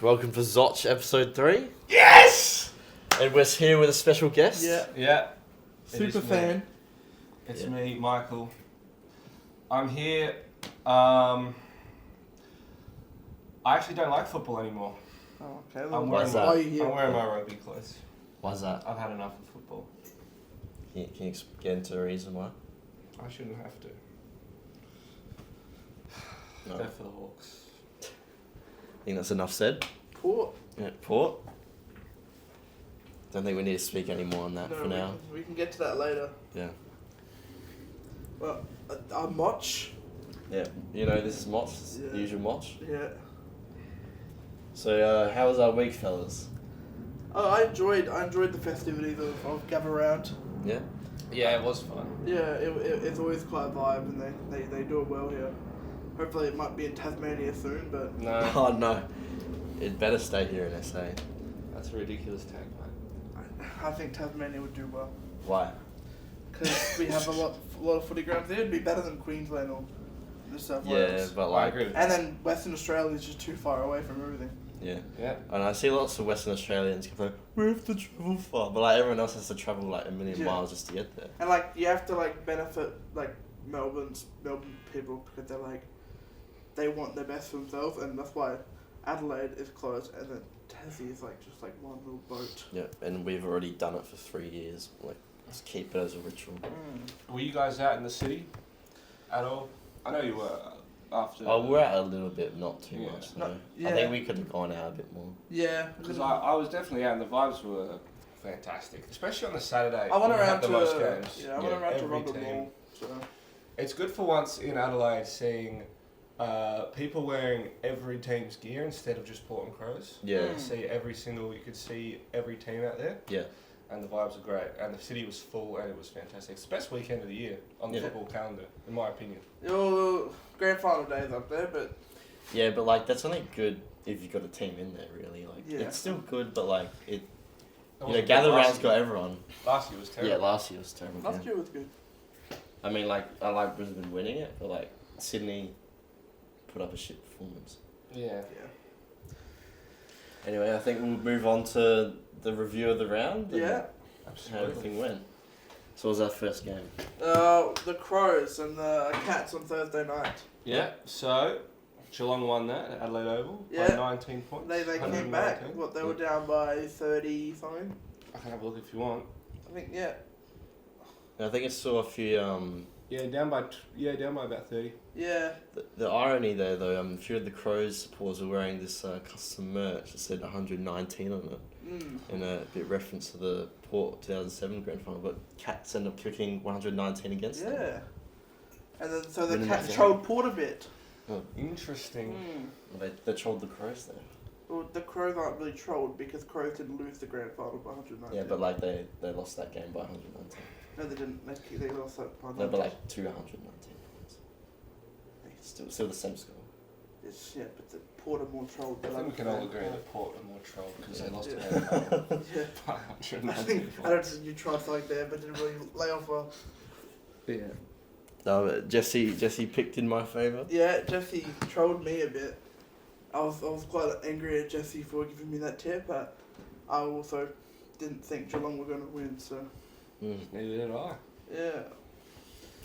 Welcome to Zotch Ep3. Yes! And we're here with a special guest. Yeah. Super fan. It's me, Michael. I'm here. I actually don't like football anymore. Oh, okay. I'm Why's wearing, that? my, Why are you here? I'm wearing my rugby clothes. Why's that? I've had enough of football. Can you get into a reason why? I shouldn't have to. No. Go for the Hawks. I think that's enough said. Port. Yeah, Port. Don't think we need to speak any more on that for now. We can get to that later. Yeah. Well, Moch. Yeah. You know, this is Moch, the usual Moch. Yeah. So, how was our week, fellas? Oh, I enjoyed the festivities of Gather Round. Yeah? Yeah, it was fun. Yeah, it's always quite a vibe, and they do it well here. Hopefully, it might be in Tasmania soon, but No, Oh, no. It better stay here in SA. that's a ridiculous tag, mate. I think Tasmania would do well Why? because we have a lot of footy grounds there. It'd be better than Queensland or New South Yeah, Wales. but I like... agree with And then Western Australia is just too far away from everything. Yeah. Yeah. And I see lots of Western Australians go, we have to travel far. But like everyone else has to travel like a million Yeah. miles just to get there. And like you have to like benefit like Melbourne people because they want their best for themselves, and that's why Adelaide is closed, and then Tassie is like just like one little boat. Yeah, and we've already done it for 3 years. Like, let's keep it as a ritual. Were you guys out in the city at all? I know you were after. Oh, we're out a little bit, not too Yeah. much. No, No. yeah. I think we could have gone out a bit more. Yeah, Because I was definitely out and the vibes were fantastic, especially on the Saturday. I went when we around had the to most games. I went around to every Rugby team. Mall. So It's good for once in Adelaide seeing people wearing every team's gear instead of just Port and Crows. Yeah, Mm. You could see every team out there, yeah, and the vibes are great. And the city was full, and it was fantastic. It's the best weekend of the year on the Yeah. football calendar, in my opinion. your grand final days up there, but yeah. But like, that's only good if you've got a team in there. Really, like, Yeah. it's still good, but like it. It You know, wasn't gather good last round's got year. everyone. Last year was terrible. Yeah, last year was terrible. last Yeah. year was good. I mean, like, I like Brisbane winning it, but like Sydney put up a shit performance. Yeah. Yeah. Anyway, I think we'll move on to the review of the round. And Yeah. how Absolutely. everything went. So, what was our first game? The Crows and the Cats on Thursday night. Yeah. So Geelong won that at Adelaide Oval Yeah. by 19 points. They came back. 119. What, they were down by 30 something? I can have a look if you want. I think, yeah. And I think I saw a few. Yeah, down by about 30. Yeah. The irony there, though, a few of the Crows supporters were wearing this custom merch that said 119 on it, in a bit reference to the Port 2007 grand final. But Cats ended up kicking 119 against them. Yeah. And then so the Winning Cats that trolled Port a bit. Interesting. They trolled the Crows there. Well, the Crows aren't really trolled because Crows didn't lose the grand final by 119. Yeah, but like they lost that game by 119. No, they didn't. They lost that by No, but like 219 points. Still the same score. Yeah, but the Port are more trolled. I than think we can other all agree fans. that Port are more trolled because they lost Yeah. a grand final Yeah. by I 119 think I points. don't think you tried something there, but didn't really lay off well. Yeah. No, but Jesse picked in my favour. Yeah, Jesse trolled me a bit. I was quite angry at Jesse for giving me that tip, but I also didn't think Geelong were going to win. So Neither did I. yeah,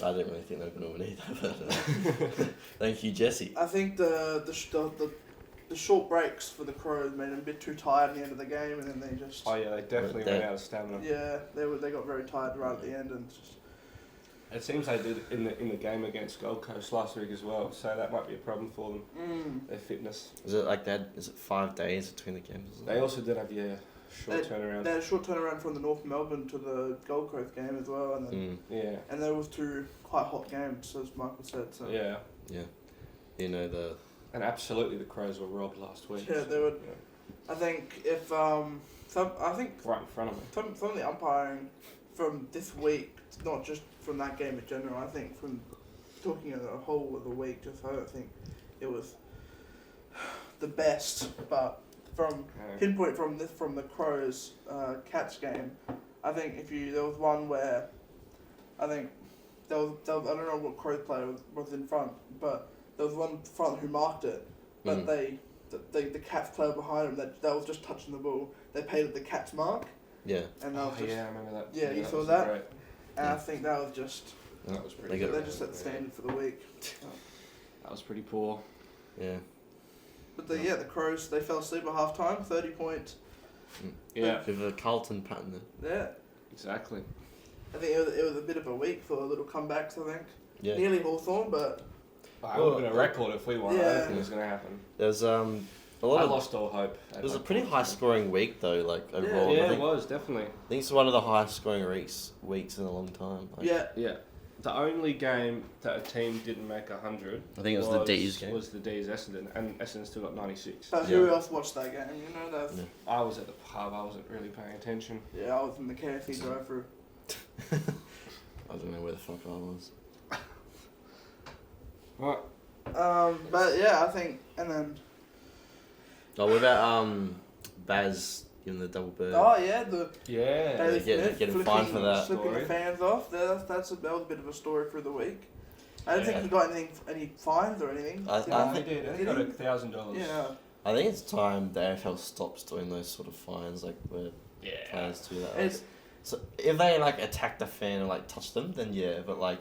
I didn't really think they were going to win either. But thank you, Jesse. I think the short breaks for the Crows made them a bit too tired at the end of the game, and then they just Oh yeah, they definitely ran out of stamina. yeah they got very tired right at the end, and just It seems they did in the game against Gold Coast last week as well, so that might be a problem for them. Their fitness. Is it like that? Is it 5 days between the games? Or something? They also did have short turnaround. they had a short turnaround from the North Melbourne to the Gold Coast game as well, and then Yeah. and there was two quite hot games, as Michael said. So Yeah. Yeah. You know the. And absolutely, the Crows were robbed last week. Yeah, they were. I think if right in front of me. some of the umpiring from this week, not just from that game in general, I think from talking of the whole of the week, just I don't think it was the best. But from pinpoint from the Crows Cats game, I think there was one where I think there was I don't know what Crows player was in front, but there was one front who marked it, but they the Cats player behind him that was just touching the ball. They painted the Cats mark. Yeah. And that was just, yeah, I remember that. Yeah, you saw was that? Great. And Yeah. I think that was just That was pretty They good. got- they just set the standard for the week. That was pretty poor. Yeah. But the Crows, they fell asleep at half time, 30 points. Yeah, With a Carlton pattern there. Yeah. exactly. I think it was a bit of a week for little comebacks, I think. Yeah. Nearly Hawthorn, but It would have been a record if we won. I Yeah. don't think it was going to happen. There's a lot I of. lost all hope. It was a pretty high scoring week though, like overall. Yeah, I it think, was, definitely. I think it's one of the highest scoring weeks in a long time. Like, yeah. Yeah. The only game that a team didn't make 100 I think it was the D's game. was the D's Essendon, and Essendon still got 96. But who Yeah. else watched that game? You know, that. Yeah. I was at the pub, I wasn't really paying attention. Yeah, I was in the KFC drive-through. I don't know where the fuck I was. Right. But yeah, I think, and then Oh, what about Baz giving the double bird? oh yeah, the Yeah. Bailey get- Smith get fined for that. flipping the Story. fans off. That was a bit of a story for the week. I don't Yeah. think he got any fines or anything. I did think- I did. I think Did got he? $1,000. Yeah. I think it's time the AFL stops doing those sort of fines, like where Yeah. players do that. It's- So if they like attack the fan and like touch them, then yeah. But like,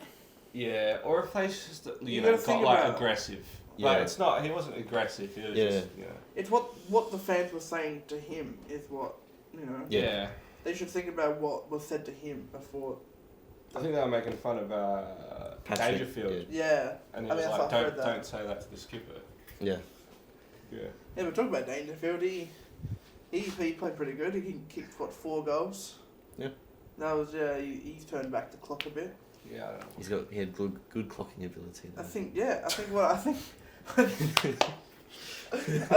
Yeah, or if they just, You know, gotta got think like about- aggressive. Yeah. But it's not, he wasn't aggressive, he was Yeah. just, you know. It's what the fans were saying to him is what, you know. Yeah. Yeah. They should think about what was said to him before. I think they were making fun of Patrick, Dangerfield. Yeah. And he I was mean, like, I've heard don't, that. don't say that to the skipper. yeah, Yeah. Yeah, but talk about Dangerfield. He played pretty good. He kicked 4 goals. Yeah. That was he's turned back the clock a bit. Yeah, I don't know. he had good clocking ability. I There.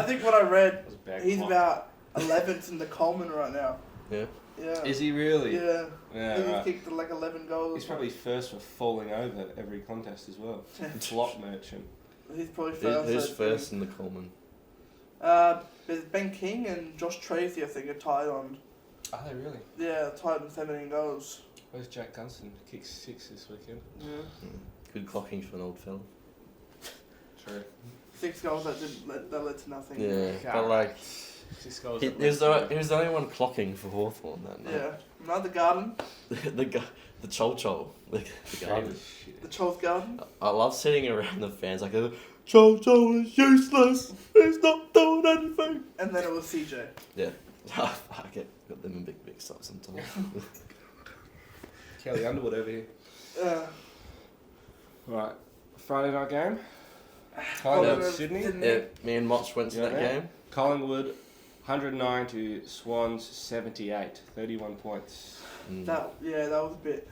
think what I read, That was a bad he's clock. about 11th in the Coleman right now. Yeah. Yeah. Is he really? Yeah. Yeah, He's right. kicked like 11 goals. He's probably first for falling over every contest as well. Block merchant. He's probably first. Who's I think. first in the Coleman? There's Ben King and Josh Tracy, I think, are tied on. Are they really? Yeah, tied on 17 goals. Where's Jack Gunston? Kicked 6 this weekend. Yeah. Good clocking for an old fella. True. 6 goals that led to nothing. Yeah, God. but like 6 goals. he was the only one clocking for Hawthorn that night. Yeah. Another garden. the Chol, the garden. The Charles Garden. I love sitting around the fans like, Chol is useless. He's not doing anything. And then it was CJ. Yeah, I got them in big mixed up sometimes. Kelly Underwood over here. Uh, Right. Friday night game. Collingwood, Collingwood, Sydney. Yeah, me and Motch went to You that went there? game. Collingwood, 109 to Swans 78, 31 points. Mm. that was a bit.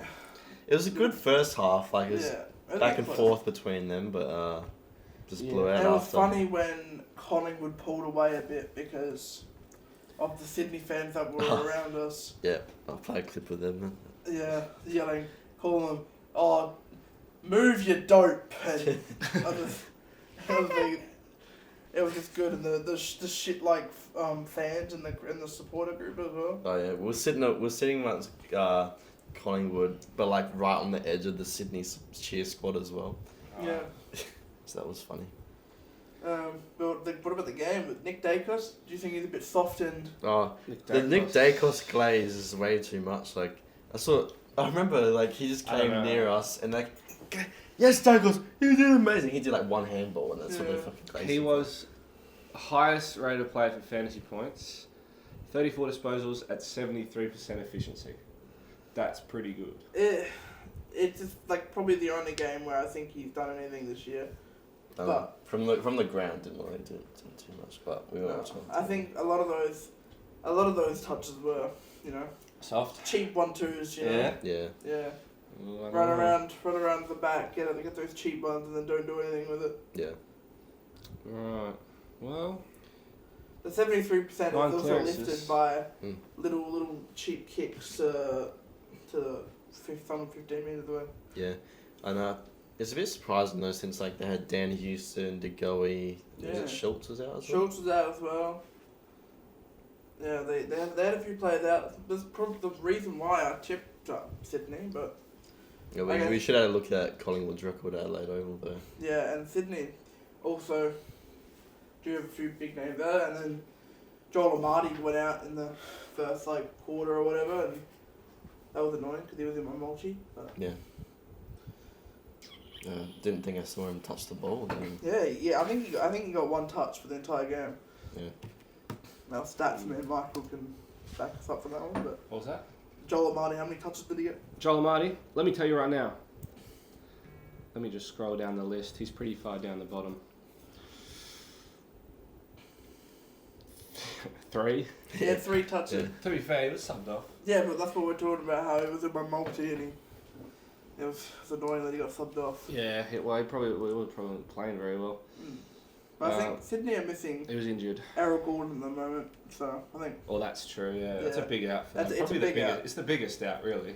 It was a good first half, like it was Yeah. back and forth between them, but just blew Yeah. out And it was after. funny when Collingwood pulled away a bit because of the Sydney fans that were around us. Yeah, I'll play a clip with them. Yeah, yelling, calling them, "Oh, move your dope!" And it was just good, and the shit like fans and the supporter group as well. Oh yeah, we're sitting amongst Collingwood, but like right on the edge of the Sydney cheer squad as well. Yeah. So that was funny. But what about the game with Nick Dacos? Do you think he's a bit softened? Oh, the Nick Dacos glaze is way too much. Like I remember like he just I don't came know. near us and like, yes Dacos, you did amazing. He did like one handball and that's what they Yeah. fucking glazed. He him. was highest rated player for fantasy points, 34 disposals at 73% efficiency. That's pretty good. It's just like probably the only game where I think he's done anything this year. But from the ground didn't really do too much, but we were No, watching. I think a lot of those touches were, Soft. cheap 1-2s. Yeah. Yeah. Yeah. Ooh, I don't Run know. around the back, get those cheap ones, and then don't do anything with it. Yeah. Right. Well, The 73% is 9 also clearances. lifted by Mm. little cheap kicks to 15 metres away. Yeah. And it's a bit surprising though, since like they had Dan Houston, DeGoey, Yeah. Schultz was out as well. Schultz was out as well. Yeah, they had a few players out. That's probably the reason why I tipped Sydney, but Yeah, I guess- we should have a look at Collingwood's record at Adelaide Oval though. yeah, and Sydney also do have a few big names there, and then Joel Amati went out in the first quarter or whatever, and that was annoying because he was in my multi. But Yeah. Didn't think I saw him touch the ball. Then. Yeah. I think he got one touch for the entire game. Yeah. Now stats, me and Michael can back us up for that one. But What was that? Joel Amati, how many touches did he get? Joel Amati, let me tell you right now. Let me just scroll down the list. He's pretty far down the bottom. 3. He had 3 touches. Yeah. To be fair, he was subbed off. Yeah, but that's what we're talking about. How he was in my multi and it was annoying that he got subbed off. Yeah, he was probably playing very well. But I think Sydney are missing He was injured. Errol Gordon at the moment, so I think Oh, that's true. Yeah, that's a big out for them. It's Probably a big the biggest. out. It's the biggest out, really.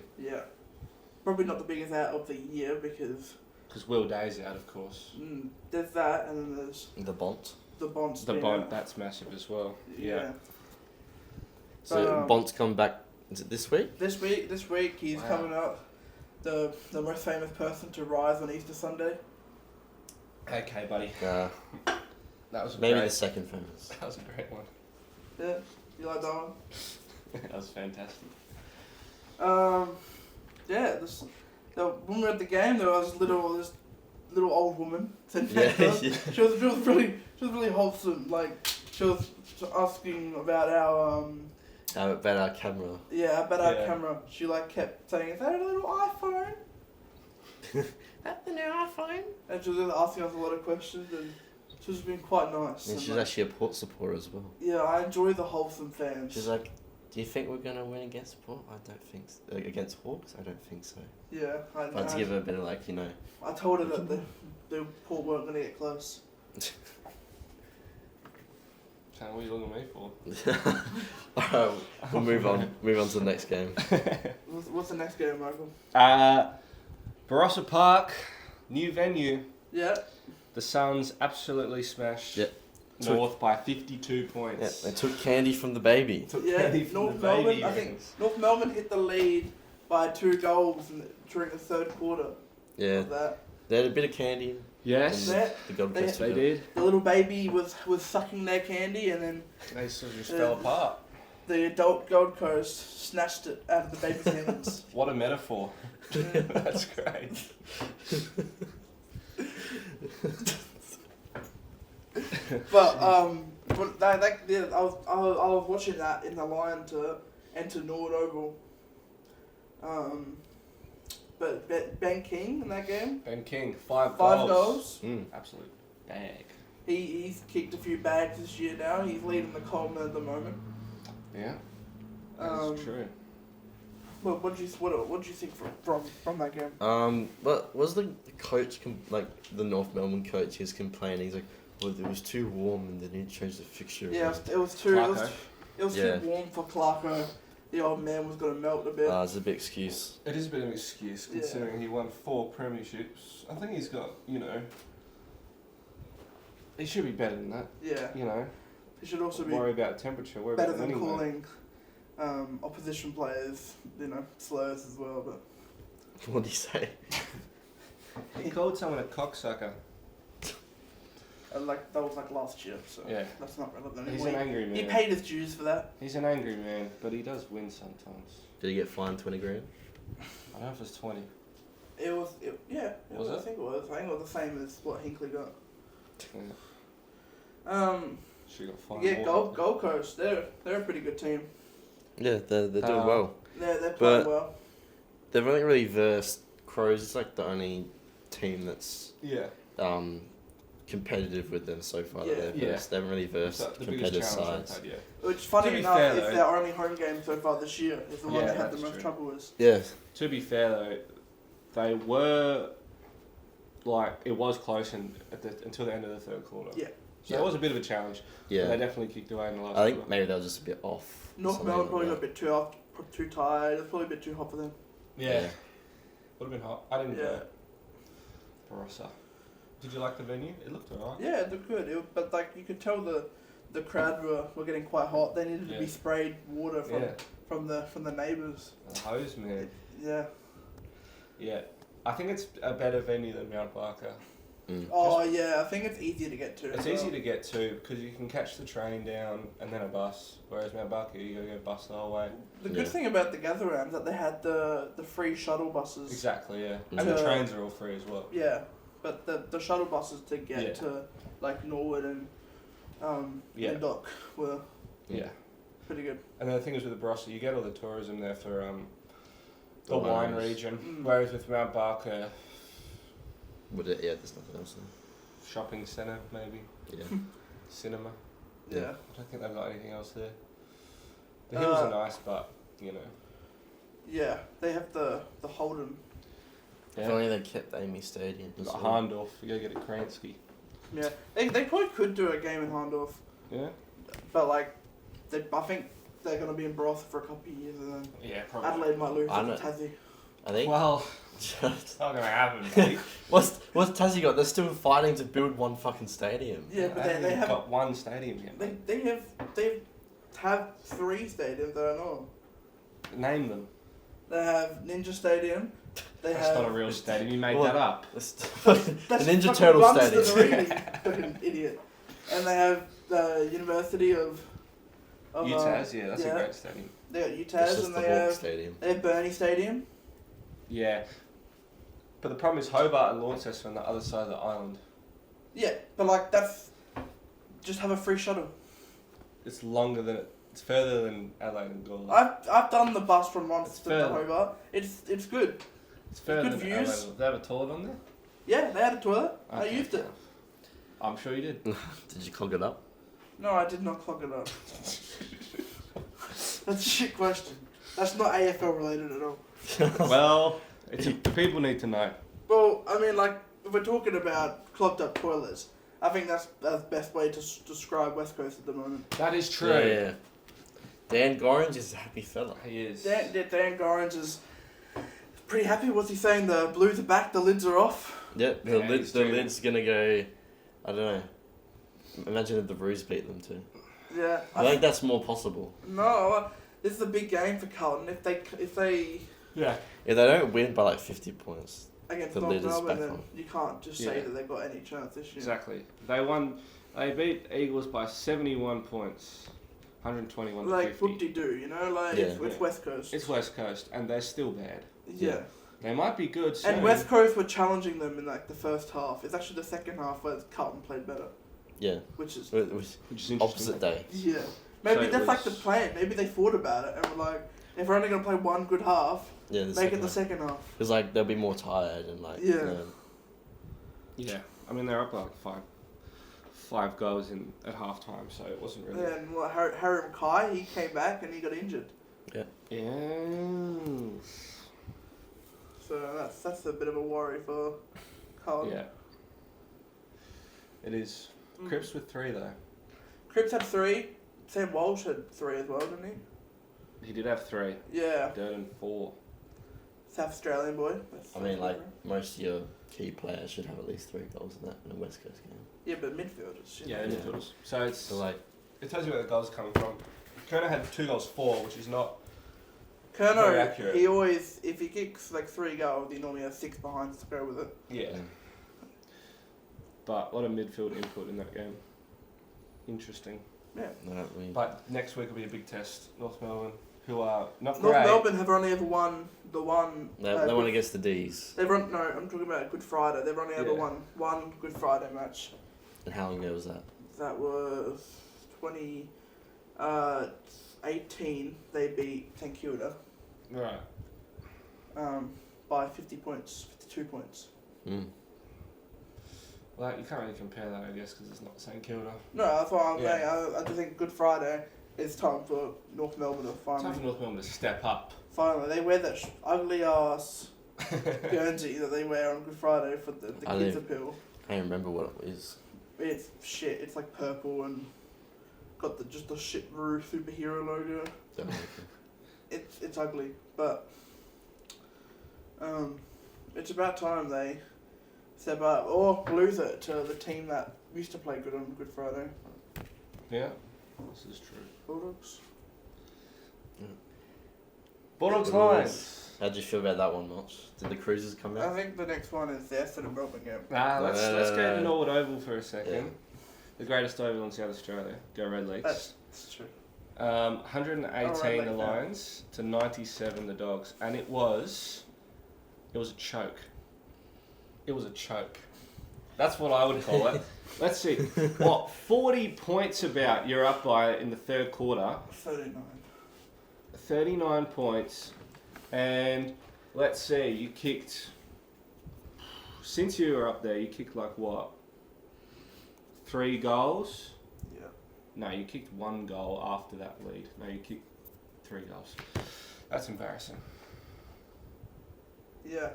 probably not the biggest out of the year because Because Will Day's out, of course. there's that, and then there's The Bont. the Bonds. The Bond, that's massive as well. Yeah. So But, Bont's come back. Is it this week? This week he's Wow. coming up. The most famous person to rise on Easter Sunday. Okay, buddy. That was Maybe great. the second famous. That was a great one. Yeah, you like that one? That was fantastic. Yeah. When we were at the game, there was this little old woman sitting Yeah, next to us. yeah. She was really wholesome. Like she was asking about our How about our camera? about our Yeah. camera. She kept saying, "Is that a little iPhone?" That's the new iPhone. And she was just asking us a lot of questions, and she was being quite nice. And And, she's actually a Port supporter as well. yeah, I enjoy the wholesome fans. She's like, "Do you think we're gonna win against Port? I don't think so. Against Hawks? I don't think so." Yeah, But to give her a bit of I told her that the Port weren't going to get close. What are you looking at me for? Alright, we'll move on. Move on to the next game. What's the next game, Michael? Barossa Park, new venue. Yeah. The Suns absolutely smashed Yep. North by 52 Yeah, points. they took candy from the baby. North Melbourne. I think North Melbourne hit the lead by 2 goals during the third quarter. Yeah, Of that. they had a bit of candy. Yes, And That- the Gold they- Coast they took it. did. The little baby was sucking their candy, and then They sort of just Yeah. fell apart. the adult Gold Coast snatched it out of the baby's hands. What a metaphor. That's great. But I was watching that in the line to enter Norwood Oval. But Ben King in that game, Ben King, 5 5 goals. goals. Absolute bag. He's kicked a few bags this year now. He's leading the Coleman at the moment. Yeah, that's true. Well, what do you think from that game? But was the coach the North Melbourne coach? He was complaining. He's like, "Well, it was too warm, and they didn't change the fixture." Yeah, it was too Yeah. warm for Clarko. The old man was gonna melt a bit. It's a big excuse. It is a bit of an excuse considering he won 4 premierships. I think he's got, he should be better than that. Yeah, he should also be Worry about temperature. Worry better about than winning, calling opposition players, slurs as well. But What do you say? He called someone a cocksucker. that was last year, so Yeah. that's not relevant He's anymore. an angry man. He paid his dues for that. He's an angry man, but he does win sometimes. Did he get fined 20 grand? I don't know if it's 20. It was. Was it? I think it was the same as what Hinkley got. Yeah. She got fined. Yeah, more. Gold Coast. They're a pretty good team. Yeah, they're doing well. They're playing But- well. They've only really versed Crows. It's the only team that's Yeah. competitive with them so far. Yeah. That they've Yeah. versed. They haven't really versed The biggest competitive challenge sides. they've had, Which, funny To be enough, fair, is though- their only home game so far this year. Is the one Yeah, they had the that's most true. trouble with. Yeah. To be fair though, they were it was close until the end of the third quarter. Yeah. So it was a bit of a challenge. Yeah. They definitely kicked away in the last I think quarter. maybe they were just a bit off. North something Melbourne probably like got a bit too tired. It's probably a bit too hot for them. Yeah. Would have been hot. I didn't Yeah. go. Barossa. Did you like the venue? It looked alright. Yeah, it looked good. But you could tell the crowd were getting quite hot. They needed to be Yeah. sprayed water Yeah. from the neighbours. The hose man. Yeah. Yeah. I think it's a better venue than Mount Barker. Oh yeah, I think it's easier to get to. It's easy to get to because you can catch the train down and then a bus. Whereas Mount Barker, you gotta go bus the whole way. The good thing about the gather round is that they had the free shuttle buses. Exactly, yeah. Mm. And the trains are all free as well. Yeah, but the shuttle buses to get to like Norwood and Dock were pretty good. And the thing is with the Barossa, you get all the tourism there for the The wine wines. region. Mm. Whereas with Mount Barker, There's nothing else shopping centre maybe, there. cinema. Yeah. I don't think they've got anything else there. The hills are nice, but you know. Yeah, they have the Holden. If only they kept Amy Stadium. You've got Harndorf, you gotta get a Kransky. Yeah, they probably could do a game in Harndorf, Yeah? but like, I think they're gonna be in Barossa for a couple of years, and then Yeah, probably. Adelaide might lose I to know. Tassie. I think. Well, it's not gonna happen, mate. What's Tassie got? They're still fighting to build one fucking stadium. Yeah, but they Adelaide's have got one stadium yet. mate. they have 3 stadiums that I know of. Name them. They have Ninja Stadium. They That's have not a real stadium, you made Well, that up. That's the the Ninja fucking Turtle Lumsden Stadium. Arena, fucking idiot. And they have the University of UTAS, yeah, that's yeah. a great stadium. They got It's UTAS just and the they Hawk have Stadium. Burnie Stadium. Yeah. But the problem is Hobart and Launceston are on the other side of the island. Yeah, but like that's just have a free shuttle. It's longer than it's further than Adelaide and Gawler. I've done the bus from Launceston to further. Hobart. It's good. It's further good than views. Adelaide. Do they have a toilet on there? Yeah, they had a toilet. I Okay, used it. I'm sure you did. Did you clog it up? No, I did not clog it up. That's a shit question. That's not AFL related at all. Well, people need to know. Well, I mean, like, if we're talking about clogged up toilets, I think that's the best way to describe West Coast at the moment. That is true. Yeah. Dan Gorringe is a happy fella. He is. Dan Gorringe is pretty happy. What's he saying? The Blues are back, the lids are off. Yep, Yeah, he's the doing- lid's gonna go. I don't know. Imagine if the Roos beat them too. Yeah. I think that's more possible. No, this is a big game for Carlton. If they Yeah. If they don't win by like 50 points, against The North lid is Melbourne, back then on. you can't just say Yeah. that they've got any chance this year. Exactly. They beat Eagles by 71 points. 121 Like to 50. whoop-de-doo, you know, like Yeah. it's West Coast. It's West Coast, and they're still bad. yeah. They might be good soon. And West Coast were challenging them in like the first half. It's actually the second half where Carlton played better, yeah, which is it was which is interesting. opposite day. yeah. Maybe So it that's like was- the plan. Maybe they thought about it and were like, if we're only gonna play one good half, Yeah, make it the second half. Because like they'll be more tired and like Yeah. Yeah, I mean they're up like five goals in at half time, so it wasn't really. And what, Harry Mackay, he came back and he got injured. Yes. So that's a bit of a worry for Carlton. Yeah. It is. Mm. Cripps with 3 though. Cripps had 3. Sam Walsh had 3 as well, didn't he? He did have 3. Yeah. Durden 4. South Australian boy. That's I mean, like favorite. most of your key players should have at least 3 goals in that in a West Coast game. Yeah, but midfielders. Shit. Yeah, midfielders. So it's So like, it tells you where the goals are coming from. Kerner had 2 goals 4, which is not. Very Kerno, accurate. he always, if he kicks like 3 goals, he normally has 6 behind to go with it. Yeah. But a lot of midfield input in that game. Interesting. Yeah. no, we, But next week will be a big test. North Melbourne, who are not North great. Melbourne have only ever won the one. they won against the D's. They've run. No, I'm talking about Good Friday. They've only ever Yeah. won one Good Friday match. And how long ago was that? That was 2018. They beat St Kilda Right. by 50 points, 52 points. Mm. Well, you can't really compare that, I guess, because it's not St Kilda. No, that's what I'm Yeah. saying. I just think Good Friday is time for North Melbourne to It's time for finally. North Melbourne to step up. Finally, they wear that ugly ass Guernsey that they wear on Good Friday for the I kids' know. appeal. I can't remember what it is. It's shit. It's like purple and got just the shit Roo superhero logo. Don't know. It's ugly, but it's about time they step up or lose it to the team that used to play good on Good Friday. Yeah, this is true. Bulldogs. Bulldogs Bulldogs. Lions. How'd you feel about that one, Notch? Did the Cruisers come I out? think the next one is the Essendon Melbourne game. Let's go to Norwood Oval for a second. Yeah. The greatest oval in South Australia. Go Red Legs. That's true. 118 the Lions to 97 the Dogs, and it was a choke. It was a choke. That's what I would call it. Let's see. What 40 points about you're up by in the third quarter? 39. 39 points, and let's see. You kicked. Since you were up there, you kicked like what? 3 goals. Yeah. No, you kicked 1 goal after that lead. No, you kicked 3 goals. That's embarrassing. Yeah.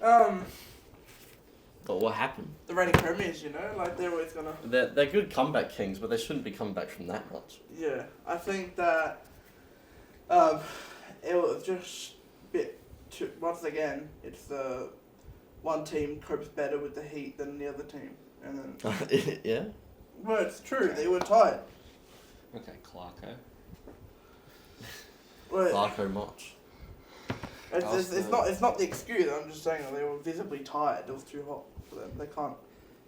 But what happened? The reigning premiers, like they're always gonna. They're good comeback kings, but they shouldn't be coming back from that much. Yeah, I think that it was just a bit too. Once again, it's the one team copes better with the heat than the other team, and then. Yeah. Well, it's true. They were tired. Okay, Clarko. Well, Clarko Motch. it's not the excuse. I'm just saying that they were visibly tired. It was too hot for them.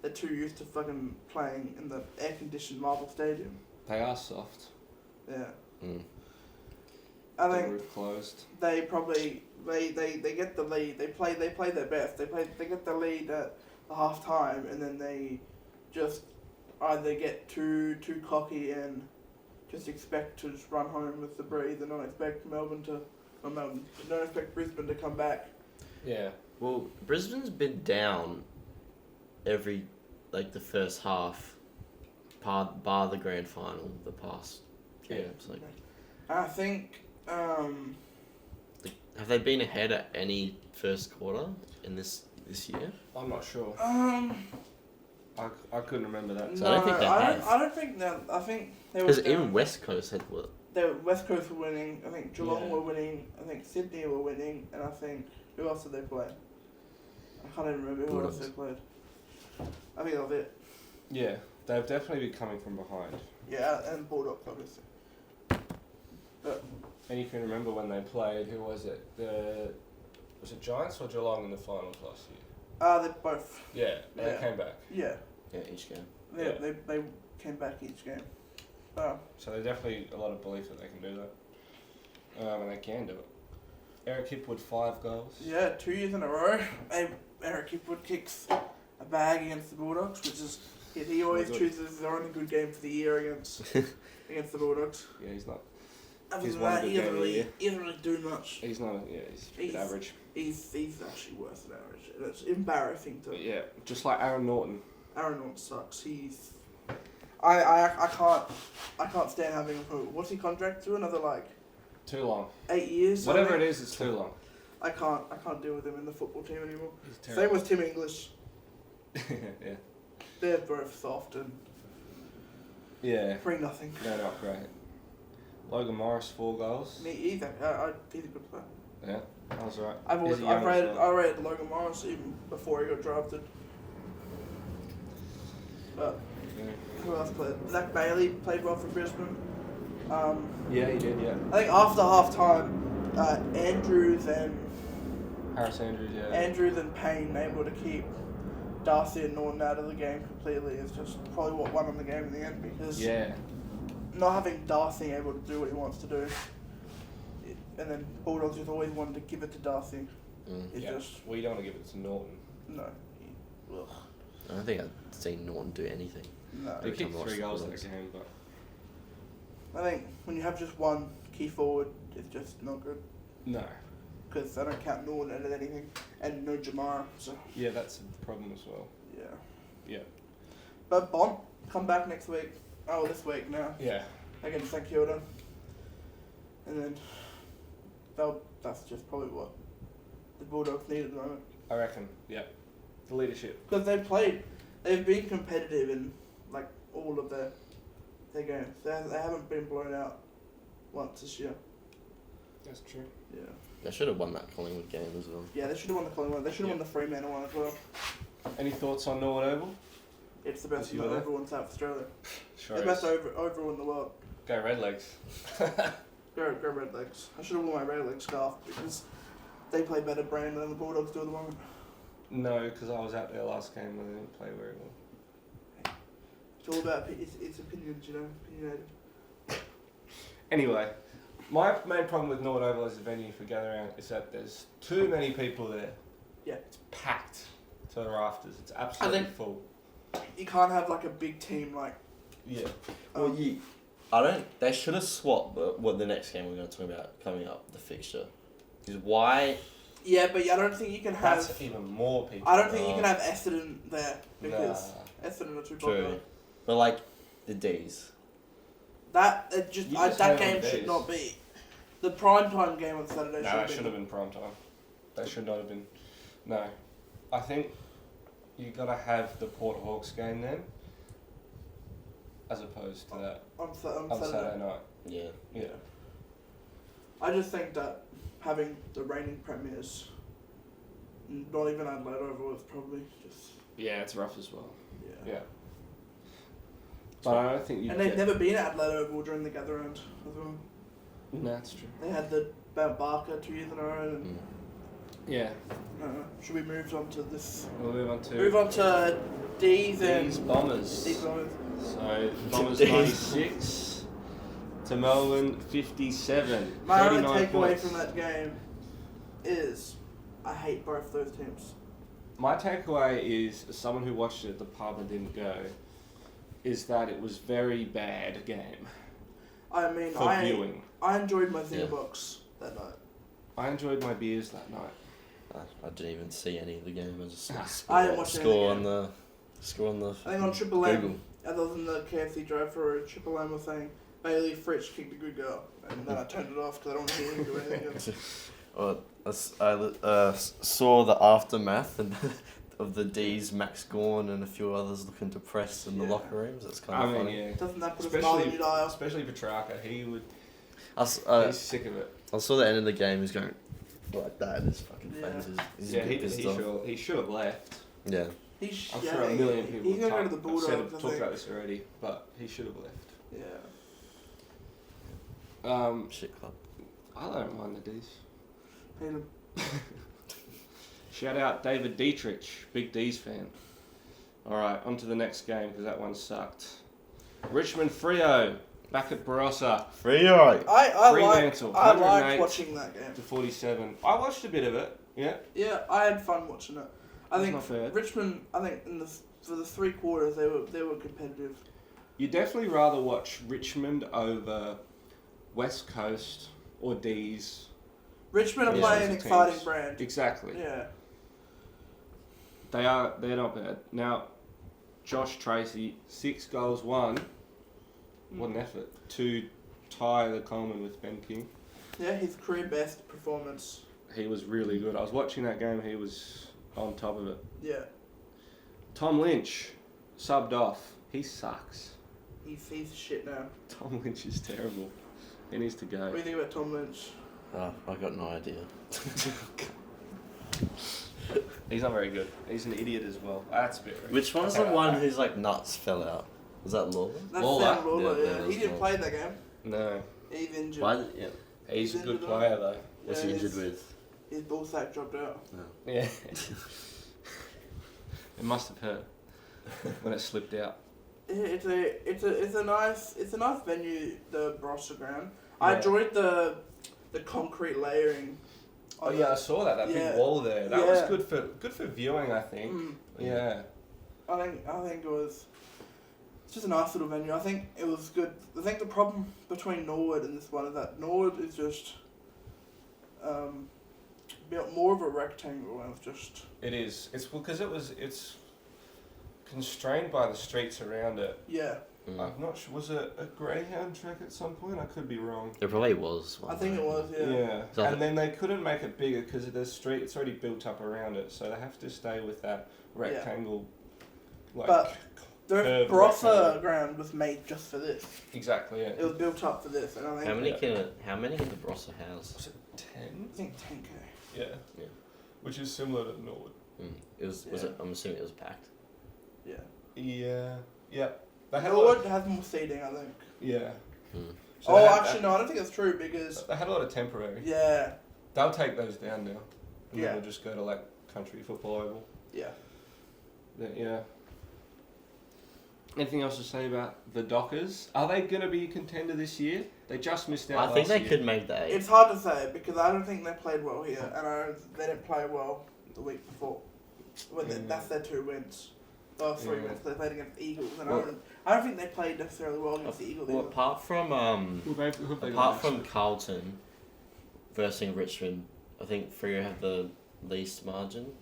They're too used to fucking playing in the air conditioned Marvel Stadium. They are soft. Yeah. Mm. I The think roof closed. they probably they get the lead. They play their best. They get the lead at the half time, and then they just either get too cocky and just expect to just run home with the breeze and not expect don't expect Brisbane to come back. Yeah. Well, Brisbane's been down every, the first half, bar the grand final, the past games. I think Have they been ahead at any first quarter in this year? I'm not sure. I couldn't remember that. So I don't think they have. I don't think that. I think they were. Because even West Coast had what? The West Coast were winning. I think Geelong Yeah. were winning. I think Sydney were winning, and I think who else did they play? I can't even remember who else they played. I think that was it. Yeah, they've definitely been coming from behind. Yeah, and Bulldogs obviously. But And you can remember when they played. Who was it? Was it Giants or Geelong in the finals last year? they both. Yeah, they Yeah. came back. Yeah, Yeah, each game. they came back each game. So there's definitely a lot of belief that they can do that. And they can do it. Eric Hipwood, 5 goals. Yeah, 2 years in a row. Eric Hipwood kicks a bag against the Bulldogs, which is he always chooses the only good game for the year against the Bulldogs. Yeah, he's not. Other He's than one that, good he doesn't game of the really do much. He's not. Yeah, he's a bit average. He's actually worse than average. And it's embarrassing to. But yeah, just like Aaron Norton. Aaron Norton sucks. I can't stand having him. What's he contract to? Another Too long. 8 years. Whatever it is, it's too long. I can't deal with him in the football team anymore. He's Same terrible. with Tim English. Yeah. They're both soft and Yeah. 3-0. They're not great. Logan Morris, 4 goals. He's a good player. Yeah, that was alright. I rated Logan Morris even before he got drafted. But who else played? Zach Bailey played well for Brisbane. Yeah, he did. Yeah. I think after half time, Andrews and Harris Andrews. and Payne able to keep Darcy and Norton out of the game completely is just probably what won on the game in the end, because not having Darcy able to do what he wants to do, and then Bulldogs just always wanted to give it to Darcy. It's just Well, you don't want to give it to Norton. no. I don't think I've seen Norton do anything. No. He Every kicked time I watch 3 the goals Bulldogs. that game, but I think when you have just one key forward, it's just not good, no. because I don't count Norton as anything, and no Jamara, so Yeah, that's the problem as well. yeah. Yeah. But Bont come back next week. Oh, this week now Yeah. against St Kilda, and then that's just probably what the Bulldogs need at the moment. I reckon. Yeah. The leadership. Because they've been competitive in all of their games. They haven't been blown out once this year. That's true. Yeah. They should have won that Collingwood game as well. Yeah, they should have won the Collingwood one. They should have won the Fremantle one as well. Any thoughts on Norwood Oval? It's the best You were there? overall in South Australia. Sure. The best overall in the world. Go Redlegs. Go Red Legs. I should have worn my Red Leg scarf because They play better brand than the Bulldogs do at the moment. No, because I was out there last game and they didn't play very well. It's all about it's opinions, you know. Opinionated. Anyway, my main problem with Norwood Oval as a venue for gather round is that there's too many people there. Yeah. It's packed to the rafters. It's absolutely full. You can't have like a big team like. Yeah. They should have swapped what the next game we're going to talk about coming up, the fixture. Is why. Yeah, but I don't think you can have. That's even more people. I don't think you can have Essendon there because Essendon are too popular. True. But like the D's. That have game days. should not be. The primetime game on Saturday should have been prime time. They should not have been. No. I think you got to have the Port Hawks game then, as opposed to that on Saturday night. Yeah. Yeah. I just think that having the reigning premiers, not even Adelaide Oval, is probably just. Yeah, it's rough as well. Yeah. But I don't think you. And they've never been at Adelaide Oval during the gather round as well. No, that's true. They had the Barker 2 years in a row. And Yeah. should we move on to this? We'll move on to. D's and Bombers. D's Bombers. So Bombers 96 to Melbourne 57. My only 39 takeaway points. from that game is I hate both those teams. My takeaway is, as someone who watched it at the pub and didn't go, is that it was very bad game I mean, for viewing. I enjoyed my Zinger box that night. I enjoyed my beers that night. I didn't even see any of the game. I just saw I didn't watch score on the I think on Triple M, other than the KFC drive-through, Triple M was saying Bailey Fritsch kicked a good goal, and then I turned it off because I don't want to hear him do anything else. I saw the aftermath of the D's, Max Gorn and a few others looking depressed in the locker rooms. That's kind of funny. Yeah. Doesn't that put a smile on your dial? Especially Petrarca, he would. He's sick of it. I saw the end of the game. He's going like that. His fucking fans. He's he should have left. Yeah. I'm sure a million people. He's going to go to the Bulldogs. I've talked about this already, but he should have left. Yeah. Shit club. I don't mind the D's. Hate him. Shout out David Dietrich, big D's fan. Alright, on to the next game because that one sucked. Richmond Freo, back at Barossa. Freo! I liked watching that game. To 47. I watched a bit of it, yeah. Yeah, I had fun watching it. I think not bad. Richmond, for the 3 quarters, they were competitive. You'd definitely rather watch Richmond over West Coast or D's. Richmond are playing an exciting brand. Exactly. Yeah. They're not bad. Now, Josh Tracy, 6 goals, 1. What an effort. To tie the Coleman with Ben King. Yeah, his career best performance. He was really good. I was watching that game, he was on top of it. Yeah. Tom Lynch, subbed off. He sucks. He's shit now. Tom Lynch is terrible. He needs to go. What do you think about Tom Lynch? I got no idea. He's not very good. He's an idiot as well. That's a bit rude. Which one's the one whose like nuts fell out? Was that Lawler? That's Lawler? Sam Lawler, Yeah, He didn't play that game. No. He's injured. He's a good injured player though. What's he injured with? His ball sack dropped out. No. Yeah. It must have hurt when it slipped out. It's a nice venue, the Barossa ground. Yeah. I enjoyed the concrete layering. Oh yeah, I saw that big wall there. That was good for viewing, I think. Yeah. I think it was. It's just a nice little venue. I think it was good. I think the problem between Norwood and this one is that Norwood is just built more of a rectangle and it's just. It is. It's because it's constrained by the streets around it. Yeah. I'm not sure. Was it a Greyhound track at some point? I could be wrong. It probably was. I think it was. Yeah. Yeah. So and then they couldn't make it bigger because the street. It's already built up around it, so they have to stay with that rectangle. Yeah. Like. But the Barossa ground was made just for this. Exactly. Yeah. It was built up for this, and I think. How many can the Barossa house? Was it 10? I think 10K. Yeah. Which is similar to Norwood. Was it? I'm assuming it was packed. Yeah. Yeah. Yeah. Norwood has more seating, I think. Yeah. So no, I don't think that's true because they had a lot of temporary. Yeah. They'll take those down now. And then we'll just go to like country football oval. Yeah. Yeah. Anything else to say about the Dockers? Are they going to be a contender this year? They just missed out I think last they year. could make the 8. It's hard to say because I don't think they played well here, and they didn't play well the week before. That's their 2 wins. Oh, 3 wins. They played against the Eagles, and I don't think they played necessarily well against the Eagles. Well, apart from Carlton versus Richmond, I think Freo have the least margin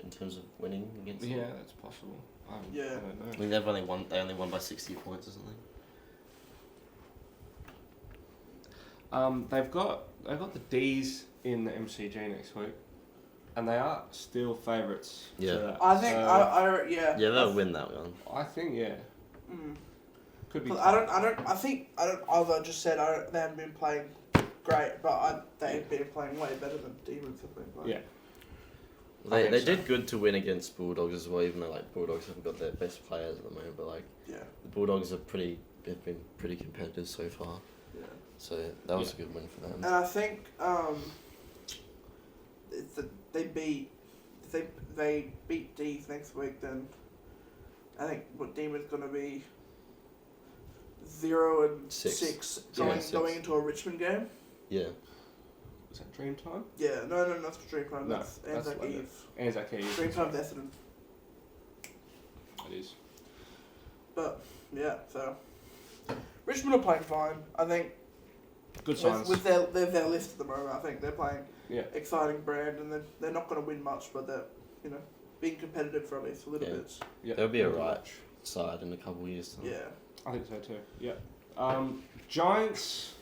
in terms of winning against them. Yeah, that's possible. I don't know. I mean, they only won by 60 points or something. They've got the D's in the MCG next week, and they are still favourites. Yeah. For that. I think Yeah, they'll win that one. I think could be. As I just said, they haven't been playing great, but they've been playing way better than Demons have been playing. Yeah. They did good to win against Bulldogs as well, even though like Bulldogs haven't got their best players at the moment. But the Bulldogs have been pretty competitive so far. Yeah. So that was a good win for them. And I think if they beat D's next week, then I think Demons gonna be 0-6 going into a Richmond game. Yeah. Is that dream time? Yeah, no, that's dream time. No, that's that's Anzac like Eve. Anzac Eve. Dream time's Essendon. It is. But yeah, so Richmond are playing fine. I think Good signs. with their list at the moment. I think they're playing exciting brand, and they're not going to win much, but they're being competitive for at least a little bit. Yeah. They'll be a right side in a couple of years. Yeah. I think so too. Yeah. Giants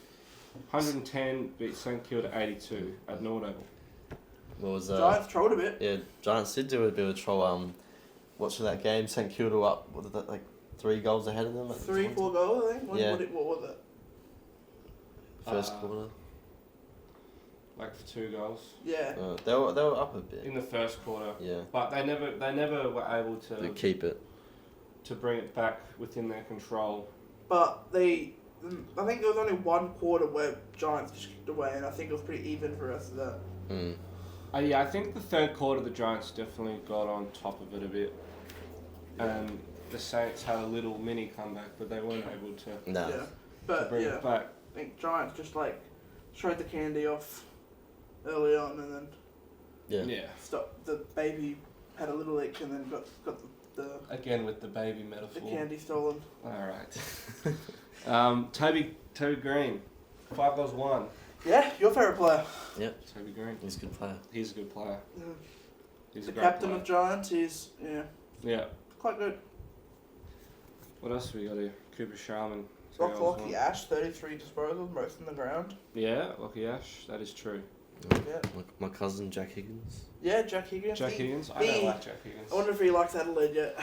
110 beat St Kilda 82 at Norwood Oval. What was Giants trolled a bit. Yeah, Giants did do a bit of a troll. Watching that game, St Kilda up. What did that 3 goals ahead of them? 3-4 goals, I think. What was it? First quarter. Like for 2 goals. Yeah. They were up a bit in the first quarter. Yeah. But they never were able to keep it. To bring it back within their control. But I think there was only 1 quarter where Giants just kicked away, and I think it was pretty even for the rest of that. Yeah, I think the 3rd quarter the Giants definitely got on top of it a bit, and the Saints had a little mini comeback, but they weren't able to. No. Yeah, but bring it back. I think Giants just showed the candy off early on, and then stopped. The baby had a little leak, and then got the again with the baby metaphor. The candy stolen. All right. Toby Green, 5 goals 1. Yeah, your favourite player. Yep. Toby Green. He's a good player. He's a good player. Yeah. He's the a great captain player. of Giants. He's quite good. What else have we got here? Cooper Sharman. Lockie Ash, 33 disposals, most in the ground. Yeah, Lockie Ash. That is true. Yeah. My cousin Jack Higgins. Yeah, Jack Higgins. I don't like Jack Higgins. I wonder if he likes Adelaide yet.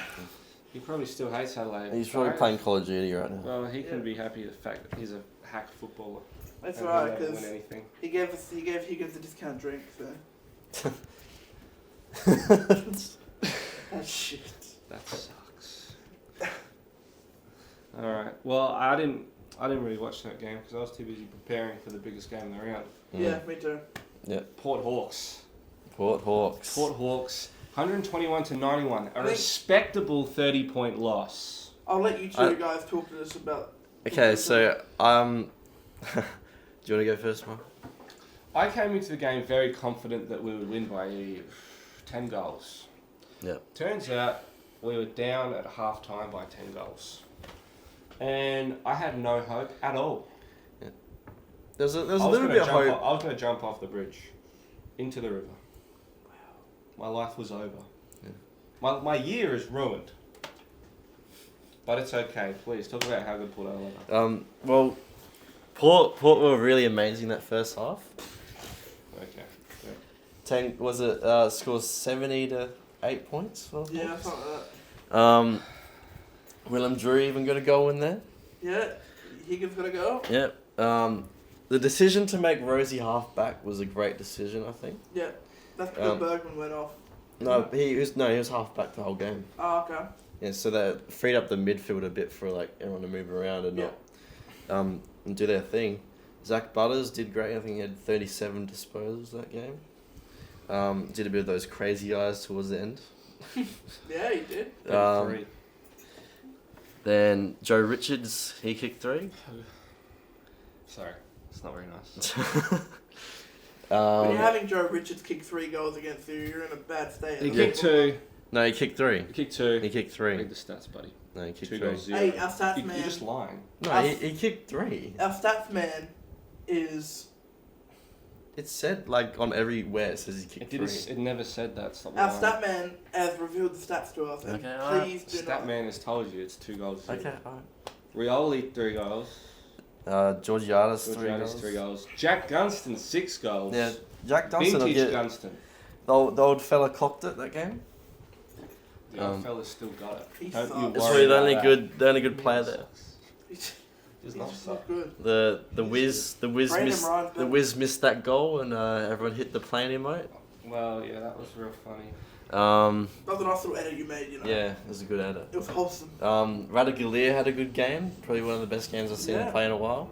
He probably still hates Adelaide. He's probably playing Call of Duty right now. Well, he can be happy with the fact that he's a hack footballer. That's right, because because he gave Higgins a discount drink, so. That shit. That sucks. All right. Well, I didn't really watch that game because I was too busy preparing for the biggest game in the round. Yeah, me too. Yeah. Port Hawks. 121 to 91. A respectable 30-point loss. I'll let you two guys talk to us about. Okay, so do you want to go first, Mark? I came into the game very confident that we would win by 10 goals. Yeah. Turns out we were down at half-time by 10 goals. And I had no hope at all. Yeah. There's a little bit of hope. I was going to jump off the bridge into the river. Wow. My life was over. Yeah. My year is ruined. But it's okay. Please, talk about how good Port are. Well, Port were really amazing that first half. Okay. Yeah. 10, was it, scores 70 to 8 points? Yeah, something like that. Willem Drew even got a goal in there. Yeah, Higgins got a goal. Yep. The decision to make Rosie half-back was a great decision, I think. Yeah, that's because Bergman went off. No, he was half-back the whole game. Oh, okay. Yeah, so that freed up the midfield a bit for everyone to move around and not and do their thing. Zach Butters did great. I think he had 37 disposals that game. Did a bit of those crazy eyes towards the end. Yeah, he did. 33. Then Joe Richards, he kicked 3. Sorry, it's not very nice. When you're having Joe Richards kick 3 goals against you, you're in a bad state. He kicked 2. No, he kicked 3. He kicked 2. He kicked 3. Read the stats, buddy. No, he kicked 2 3. goals, 0. Hey, our stats man. You're just lying. No, he kicked 3. Our stats man is. It's said like on everywhere it says he kicked 3. It never said that. Stop Our lying. stat man has revealed the stats to us. And Okay, alright. please do Stat not. man has told you it's 2 goals. 0. Okay, alright. Rioli 3 goals. Georgiades, 3 Georgiades goals. 3 goals. Jack Gunston 6 goals. Yeah, Jack Dunstan will Vintage get... Gunston. The old fella clocked it that game. The old fella's still got it. He Don't sucks. you It's worry really about that. the only good player there. He's Does not just suck. not good. The Wiz Brandon missed missed that goal and everyone hit the plane emote. Well, yeah, that was real funny. That was a nice little edit you made, you know. Yeah, it was a good edit. It was wholesome. Radagalier had a good game. Probably one of the best games I've seen him Yeah. play in a while.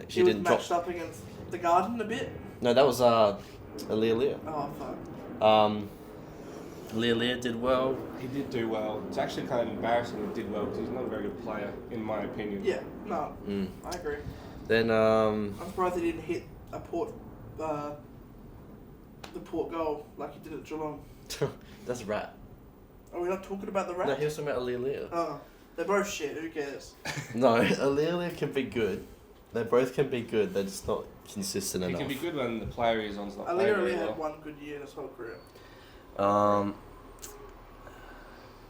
He was matched up against the Garden a bit. No, that was Lear. Oh, fuck. Lear did well. He did do well. It's actually kind of embarrassing he did well because he's not a very good player, in my opinion. Yeah, no, Mm. I agree. Then I'm surprised he didn't hit a the Port goal like he did at Geelong. that's Rat. Are we not talking about the Rats? No, he was talking about Lear. Oh, they're both shit. Who cares? No, Lear can be good. They both can be good. They're just not consistent He enough. can be good when the player he's on's not I playing literally very had well. one good year in his whole career.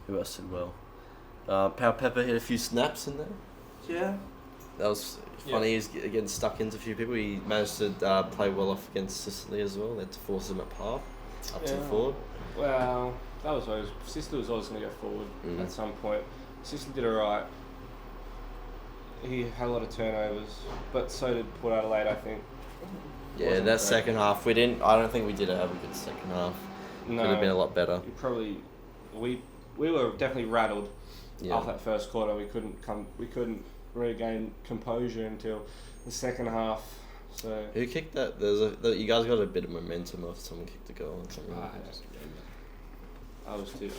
Who else did well? Pau Pepper hit a few snaps in there. Yeah. That was funny. He's getting stuck into a few people. He managed to play well off against Sicily as well. They had to force him at half, up to the forward. Well, that was always... Sicily was always going to go forward at some point. Sicily did alright. He had a lot of turnovers, but so did Port Adelaide, I think. Yeah, Wasn't that great. second half, we didn't. I don't think we did have a good second half. No, Could have been a lot better. We were definitely rattled Yeah. after that first quarter. We couldn't regain composure until the second half. So Who kicked that? You guys got a bit of momentum after someone kicked the goal or something. I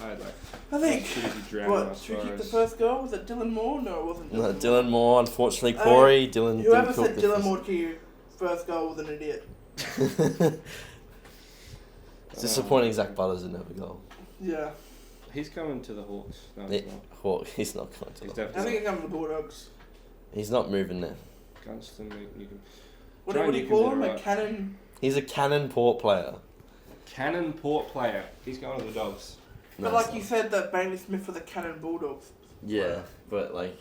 had like I think. too busy drowning What? my Who kicked the sorrows. first goal? Was it Dylan Moore? No, it wasn't. No, Dylan Dylan Moore, unfortunately, Corey. Dylan Whoever didn't said cook the Dylan first- Moore to you first goal was an idiot. It's disappointing Zach Butters didn't have a goal. Yeah. He's coming to the Hawks. No, Yeah, he's not. Hawk, he's not going to. He's I definitely think it comes to the Bulldogs. He's not moving there. Gunston. You can What Try do you and call you him? can do A it. cannon. He's a cannon Port player. Cannon Port player. He's going to the Dogs. But No, like it's you not. said that Bailey Smith was a cannon Bulldogs. Yeah, but like,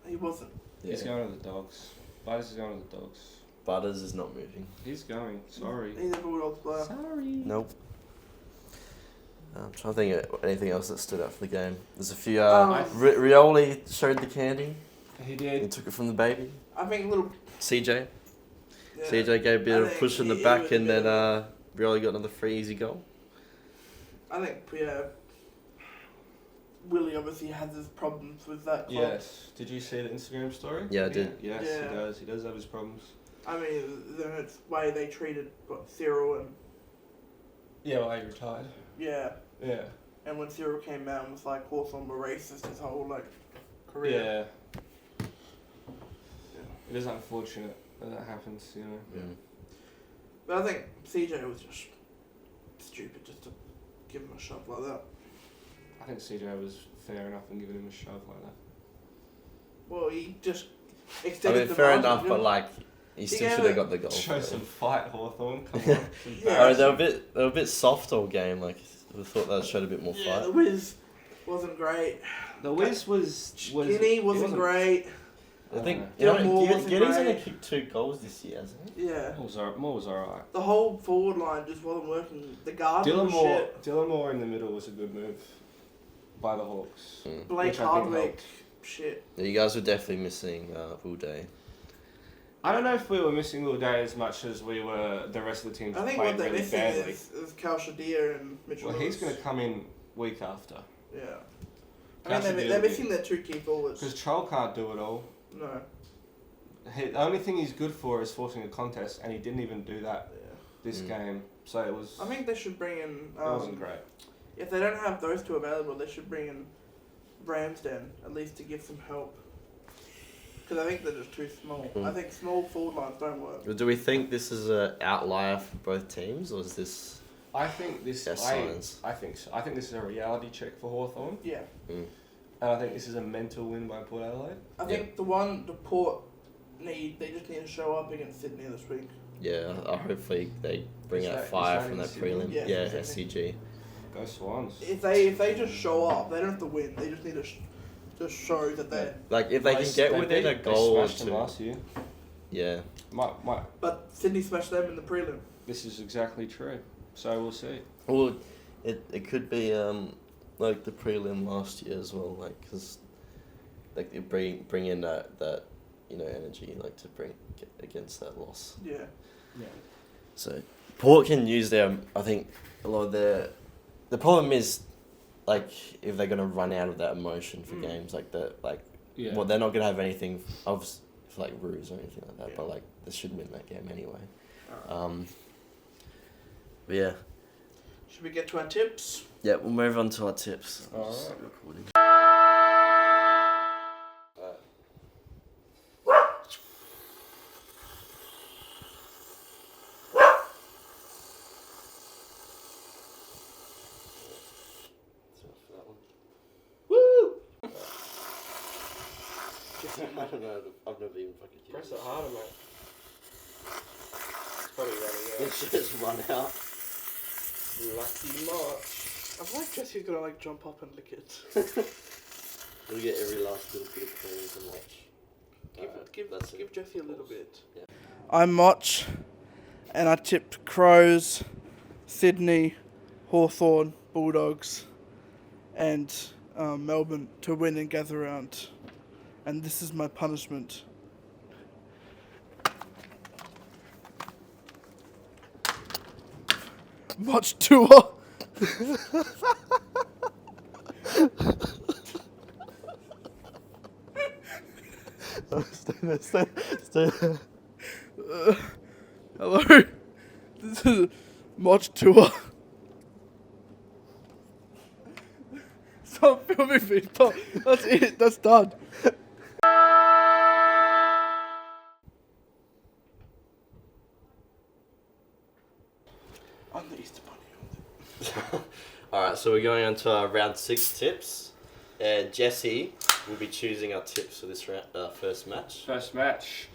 He wasn't. yeah. He's going to the Dogs. Butters is going to the Dogs. Butters is not moving. He's going. Sorry. He's a Bulldogs player. Sorry. Nope. I'm trying to think of anything else that stood out for the game. There's a few. Rioli showed the candy. He He did. took it from the baby. I think little. CJ. Yeah. CJ gave a bit I of a think push in the he back, was a and bit then of Rioli got another free easy goal. I think Willie obviously has his problems with that club. Yes. Did you see the Instagram story? Yeah, I did. Yes, Yeah. he does. He does have his problems. I mean, the way they treated Cyril and Yeah, well, he retired. yeah, Yeah. and when Cyril came out and was like Hawthorn were racist his whole like career. Yeah. It is unfortunate that happens, you know. Mm. But I think CJ was just stupid just to give him a shove like that. I think CJ was fair enough in giving him a shove like that. Well, he just I extended mean, the fair margin, enough, you but know? like, he still gave should have it- got the goal. Show some fight, Hawthorn. Come on. Yeah. I mean, they were a bit soft all game. Like, I thought that showed a bit more Yeah, the fight. Wiz wasn't great. The Wiz was Skinny wasn't great. I think Dylan Moore wasn't Giddings only great. kicked 2 goals this year, hasn't he? Yeah. More was alright. The whole forward line just wasn't working. The guard was shit. Dylan Moore in the middle was a good move by the Hawks. Mm. Blake which I think Hardwick, helped. shit. Yeah, you guys were definitely missing Will Day. I don't know if we were missing Will Day as much as we were the rest of the teams I think played what they're really missing badly. is Cal Shadir and Mitchell Well, he's Lewis. going to come in week after. Yeah. I Cal mean, Shadir they're will missing their two key forwards. Because Troll can't do it all. No. The only thing he's good for is forcing a contest, and he didn't even do that. Yeah. this game, so it was. I think they should bring in. It wasn't great. If they don't have those two available, they should bring in Ramsden at least to give some help. Because I think they're just too small. I think small forward lines don't work. Do we think this is an outlier for both teams, or is this? I think this. I think so. I think this is a reality check for Hawthorn. Yeah. And I think this is a mental win by Port Adelaide. I think the Port they just need to show up against Sydney this week. Yeah, hopefully they bring out fire from that prelim. Yeah, SCG. Go Swans. If they just show up, they don't have to win. They just need to just show that they're... Like, if they can get within a goal or two. They smashed them last year. Yeah. But Sydney smashed them in the prelim. This is exactly true. So we'll see. Well, it could be like the prelim last year as well, like, because like they bring in that energy, like, to bring against that loss. Yeah. Yeah. So Port can use their, I think, a lot of their. The problem is, like, if they're gonna run out of that emotion for games like that, like, well, they're not gonna have anything of for like ruse or anything like that. But like, they should win that game anyway. But yeah. Should we get to our tips? Yeah, we'll move on to our tips. All right. Recording. I don't know. I've never even fucking used Press it harder, mate. It's probably running out. It's just run out. Lucky March. I feel like Jesse's gonna like jump up and lick it. We'll get every last little bit of cream and watch. Give Jesse a little bit. Yeah. I'm Motch, and I tipped Crows, Sydney, Hawthorn, Bulldogs, and Melbourne to win and gather round. And this is my punishment. Motch tour. Stay. Hello. This is Motch tour. Stop filming me. Stop. That's it. That's done. I'm the Easter Bunny. Alright, so we're going on to our round 6 tips. And Jesse will be choosing our tips for this first match. First match.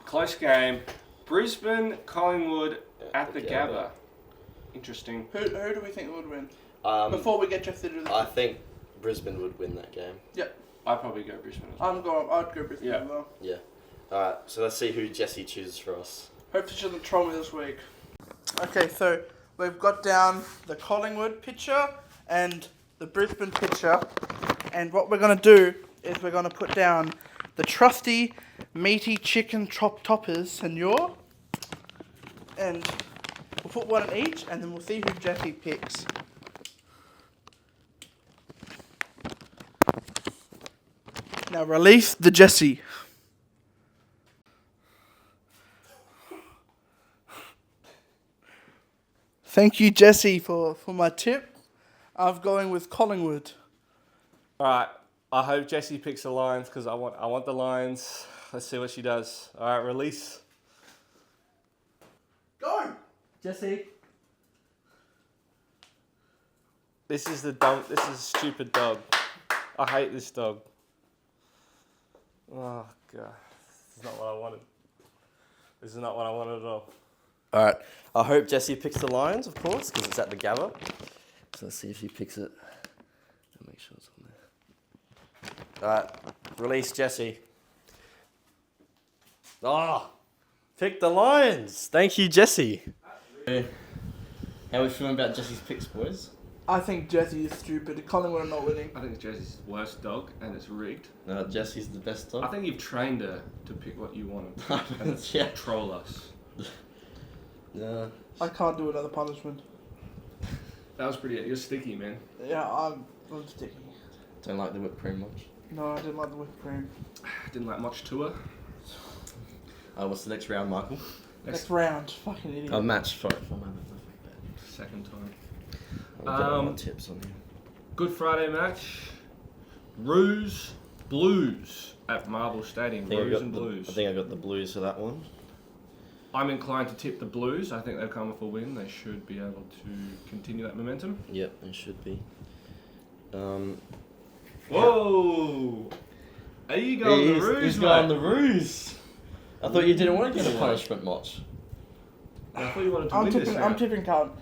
Close game. Brisbane, Collingwood at the Gabba. Interesting. Who do we think would win? Before we get Jesse to do this. I think Brisbane would win that game. Yep. I'd probably go Brisbane as well. I'd go Brisbane as well. Yeah. Alright, so let's see who Jesse chooses for us. Hopefully she doesn't troll me this week. Okay, so we've got down the Collingwood picture and the Brisbane picture. And what we're going to do is we're going to put down the trusty, meaty chicken toppers, and we'll put one in each, and then we'll see who Jesse picks. Now release the Jesse. Thank you, Jesse, for my tip. I'm going with Collingwood. Alright, I hope Jessie picks the Lions because I want the Lions. Let's see what she does. Alright, release. Go! Jesse. This is a stupid dog. I hate this dog. Oh god. This is not what I wanted. This is not what I wanted at all. Alright, I hope Jesse picks the Lions, of course, because it's at the Gabba. So let's see if she picks it. And make sure it's on there. Alright, release Jesse. Pick the Lions. Thank you, Jesse. How are we feeling about Jesse's picks, boys? I think Jesse is stupid. Collingwood are not winning. I think it's Jessie's worst dog and it's rigged. No, Jesse's the best dog. I think you've trained her to pick what you want and Yeah. troll us. Yeah. I can't do another punishment. That was pretty. You're sticky, man. Yeah, I'm sticky. Don't like the whipped cream much. No, I didn't like the whipped cream. Didn't like much tour. What's the next round, Michael? Next round. Fucking idiot. A match for Second time. I'll get all my tips on here. Good Friday match. Roos Blues at Marble Stadium. Roos and Blues. I think I got the Blues for that one. I'm inclined to tip the Blues. I think they've come off a win. They should be able to continue that momentum. Yep, it should be. Whoa! Are you going the Roos, He's mate? going the Roos. I thought you didn't want to get a punishment match. I thought you wanted to win this I'm round. tipping Carlton.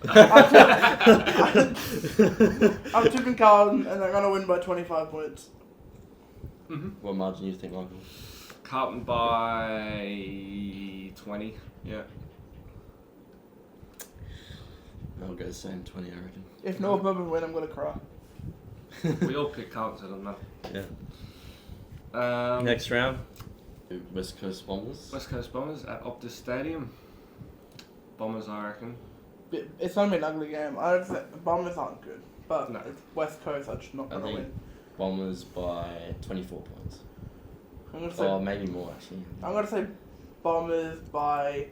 I'm tipping Carlton, and they're gonna win by 25 points. Mm-hmm. What margin do you think, Michael? Carlton by 20. Yeah. I'll go the same 20, I reckon. If North Melbourne win, I'm gonna cry. We all picked Carlton, so it doesn't matter. Yeah. Yeah. Next round, West Coast Bombers. West Coast Bombers at Optus Stadium. Bombers, I reckon. It's gonna be an ugly game. I don't think the Bombers aren't good, but No. it's West Coast are just not I gonna think win. Bombers by 24 points. I'm gonna say. Or maybe more, actually. I'm gonna say Bombers by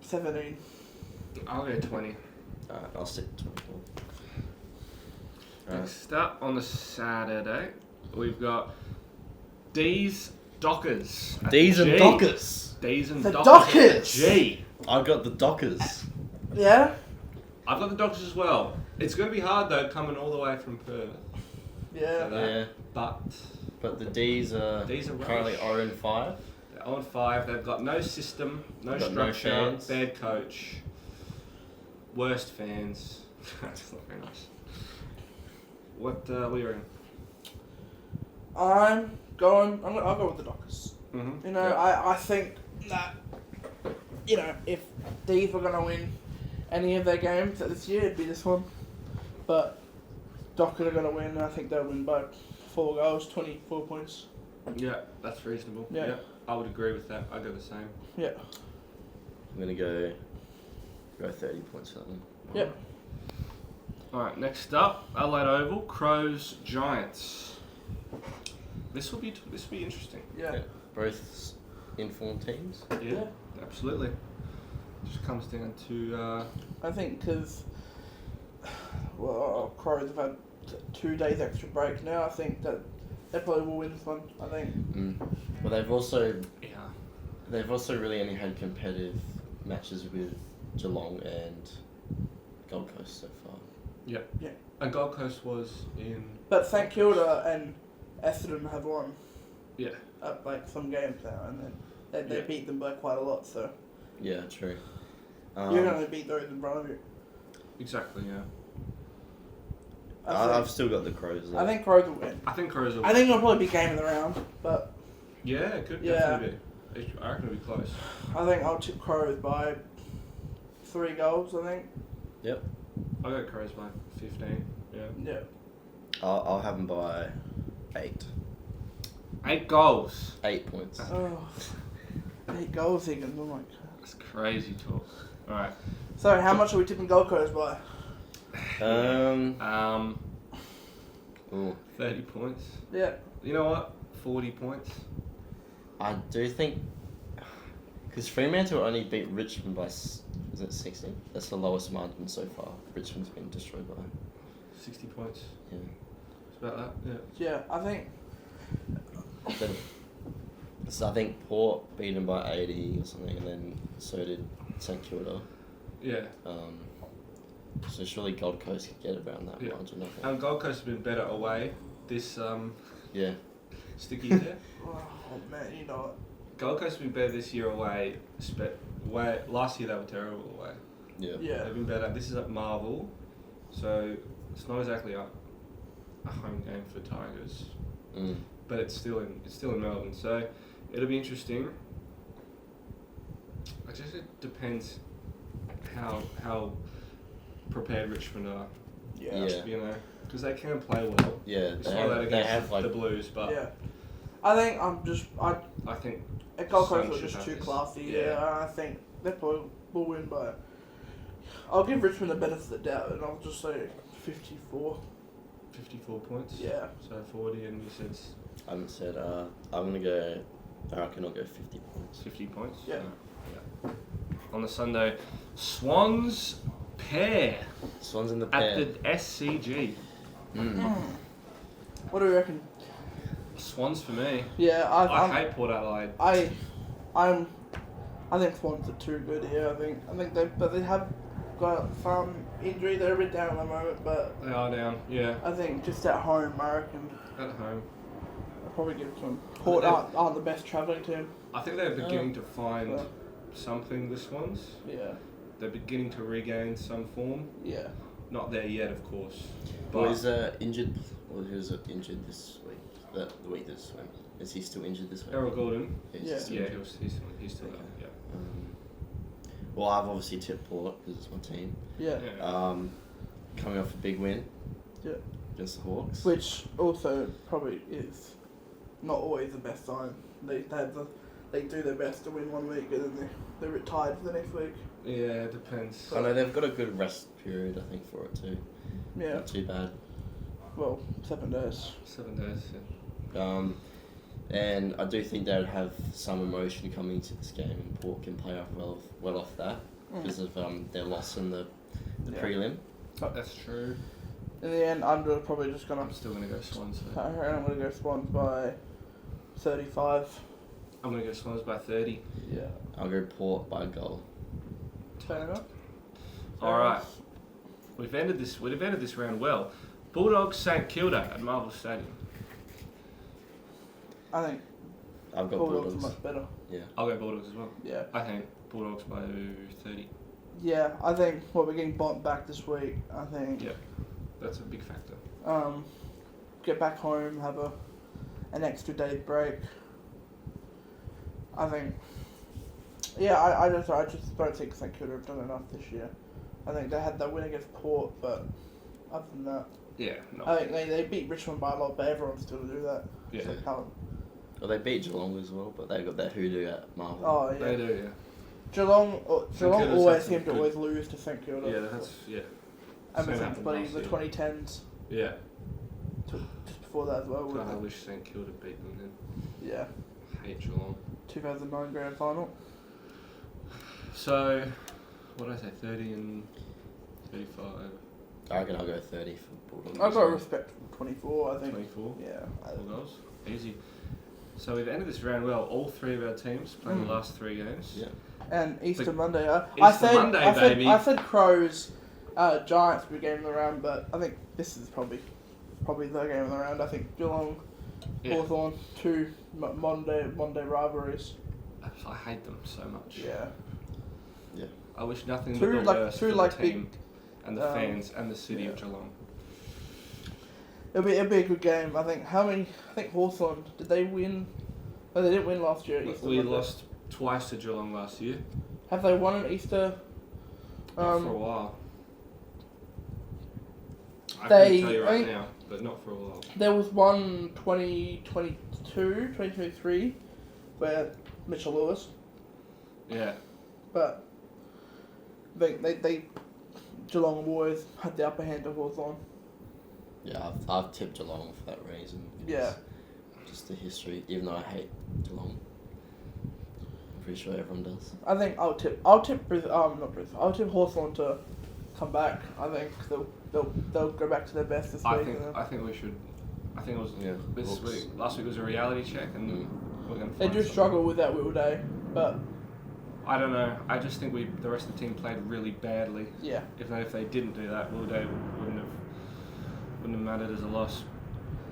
17. I'll go 20. Alright, I'll stick to 24. Next up on the Saturday, we've got D's Dockers. at D's the and G. Dockers. D's and The Dockers. Dockers! G. I got the Dockers. Yeah. I've got the Dockers as well. It's going to be hard though, coming all the way from Perth. Yeah. Yeah, But but the D's are D's are currently rubbish. 0-5. They're on 5. They've got no system, no They've got no structure, fans. bad coach, worst fans. That's not very nice. What are you reckon? I'll go with the Dockers. Mm-hmm. You know, I think that, you know, if D's were going to win any of their games this year, it'd be this one. But Dockers are going to win, and I think they'll win by 4 goals, 24 points. Yeah, that's reasonable. Yeah. I would agree with that. I'd go the same. Yeah. I'm going to go 30 points for that one. Yep. Alright, next up, Adelaide Oval, Crows Giants. This will be interesting. Yeah. Both informed teams. Yeah, absolutely. Just comes down to I think because, well, Crows have had 2 days extra break now. I think that they probably will win this one. I think. But they've also yeah. really only had competitive matches with Geelong and Gold Coast so far. Yeah. Yeah. And Gold Coast was in. But St Kilda and Essendon have won. Yeah. Like some games now, and then they Yeah. beat them by quite a lot. So Yeah, true. you're gonna beat those in front of you. Exactly. Yeah. I've still got the Crows. I think Crows will win. I think Crows will. I think it'll probably be game of the round, but Yeah, it could Yeah. definitely be. I reckon it'll be close. I think I'll tip Crows by 3 goals. I think. I'll go Crows by 15. Yeah. Yeah. I'll have them by 8. 8 goals. 8 points. Oh, 8 goals, Higgins. Oh my god. That's crazy talk. Alright. So how much are we tipping Gold Coast by? Ooh. 30 points. Yeah. You know what? 40 points. I do think because Fremantle only beat Richmond by 16. That's the lowest margin so far. Richmond's been destroyed by. 60 points. Yeah. It's about that. Yeah. Yeah, I think. Then, so I think Port beat them by 80 or something, and then so did St Kilda. Yeah. So surely Gold Coast could get around that Yeah. margin. I think. Gold Coast have been better away. This Yeah. sticky there. Oh man, you know it. Gold Coast have been better this year away. Last year they were terrible away. Yeah. Yeah. They've been better. This is at Marvel, so it's not exactly a home game for Tigers, but it's still in Melbourne. So it'll be interesting. I guess it depends how prepared Richmond are. Yeah. Yeah. You know, because they can play well. Yeah. We saw that against have like the Blues, but Yeah. I think I think Gold Coast Sun are should just have too this. classy. Yeah. Yeah. I think they probably will win by. I'll give Richmond the benefit of the doubt, and I'll just say 54. 54 points. Yeah. So 40, and you said I haven't said. I'm gonna go. I reckon I'll go 50 points. 50 points. Yeah. Yeah. on the Sunday. Swans pair Swans in the at pair. the SCG. What do you reckon? Swans for me. Yeah, I hate Port Adelaide. I think Swans are too good here. I think they have got some injury. They're a bit down at the moment, but They are down. Yeah, I think just at home, I reckon at home. I'll probably give them. Port aren't the best travelling team. I think they're beginning to find Yeah. something. The Swans. Yeah, They're beginning to regain some form. yeah. Not there yet, of course. Well, But he's injured. Well, he was injured this week. The week this week. Is he still injured this week? Errol Gordon. Yeah. Still Yeah, injured? he's still Okay. out. Yeah. Well, I've obviously tipped Port because it's my team. Yeah. Coming off a big win. Yeah. Against the Hawks. Which also probably is not always the best sign. They do their best to win one week and then they're tired for the next week. Yeah, it depends. I know they've got a good rest period, I think, for it too. Yeah. Not too bad. Well, 7 days. 7 days. Yeah. And I do think they would have some emotion coming into this game, and Port can play off well off that because of their loss in the prelim. That's true. In the end, I'm probably just gonna. I'm still gonna go Swans. I reckon I'm gonna go Swans by 35. I'm gonna go Swans by 30. Yeah. I'll go Port by a goal. Fair enough. All right. We've ended this round well. Bulldogs St Kilda at Marvel Stadium. I think I've got Bulldogs Bulldogs. are much better. Yeah. I'll go Bulldogs as well. Yeah. I think Bulldogs by 30. Yeah, I think we're getting Bont back this week. I think. Yeah. That's a big factor. Get back home, have an extra day's break. I think. Yeah, I just don't think St Kilda have done enough this year. I think they had that win against Port, but other than that, Yeah. No. I think they beat Richmond by a lot, but everyone's still to do that. Yeah. So can't. Well, they beat Geelong as well, but they got that hoodoo at Marvel. Oh yeah. They do. Yeah. Geelong Kilda's always had some seem to good- always lose to St Kilda. Yeah. That's yeah. Ever Same since happened bloody last the year. 2010s, Yeah. just before that as well. God, I wasn't wish St Kilda beat them then. it? Yeah, I hate Geelong. 2009 grand final. So, what did I say? 30 and 35. I reckon I'll go 30 for Bulldogs. I've got respect for 24. I think. 24. Yeah. Bulldogs. Easy. So we've ended this round well. All three of our teams played the last 3 games. Yeah. And Easter Monday. Baby. I said Crows, Giants would be game of the round, but I think this is probably the game of the round. I think Geelong, Yeah. Hawthorn, two Monday rivalries. I hate them so much. Yeah. I wish nothing Two, but the like- worst two, for like, the team and the um, fans and the city of yeah. Geelong. It'll be a good game. I think Hawthorn, did they win? No, they didn't win last year at Easter We Monday. lost twice to Geelong last year. Have they won an Easter? Not for a while. I They- can tell you I right think- now, but not for a while. There was one 2023, where Mitchell Lewis, Yeah. but they Geelong have always had the upper hand of Hawthorn. Yeah, I've tipped Geelong for that reason. Yeah. Just the history, even though I hate Geelong. I'm pretty sure everyone does. I think I'll tip Hawthorn to come back. I think they'll go back to their best this I week. think we should. I think it was Yeah, this Hawks. week. Last week was a reality check, and we're gonna. They find do something. struggle with that Will Day, but I don't know. I just think the rest of the team played really badly. yeah. If they didn't do that, Will Day wouldn't have mattered as a loss.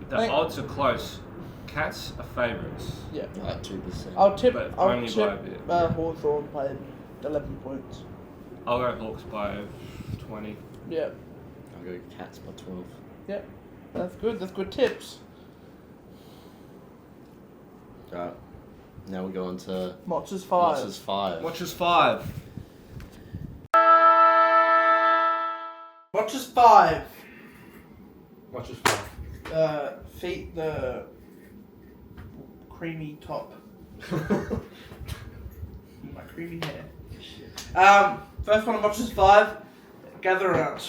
The I think- odds are close. Cats are favourites. Yeah. Like 2%. I'll tip But only by a bit. Hawthorn by 11 points. I'll go Hawks by 20. Yeah. I'll go Cats by 12. That's good. That's good tips. Right. Now we go on to Motch's 5. Moss's 5. Watchers 5. Motch's 5. Watchers 5. Feet the creamy top. My creamy hair. First one of Motch's 5. Gather Round.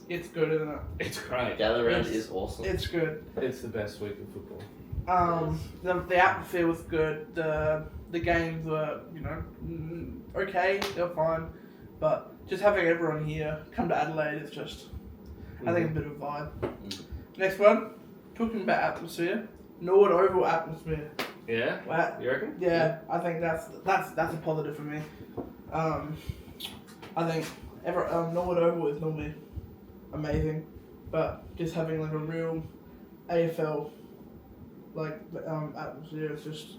It's good, isn't it? It's great. Gather Round It's- is awesome. It's the best week of football. The atmosphere was good. The the games were, okay, they're fine, but just having everyone here come to Adelaide is just, I think, a bit of a vibe. Next one, talking about atmosphere, Norwood Oval atmosphere. Yeah? Wow. You reckon? Yeah, I think that's a positive for me. I think Norwood Oval is normally amazing, but just having like a real AFL atmosphere is just.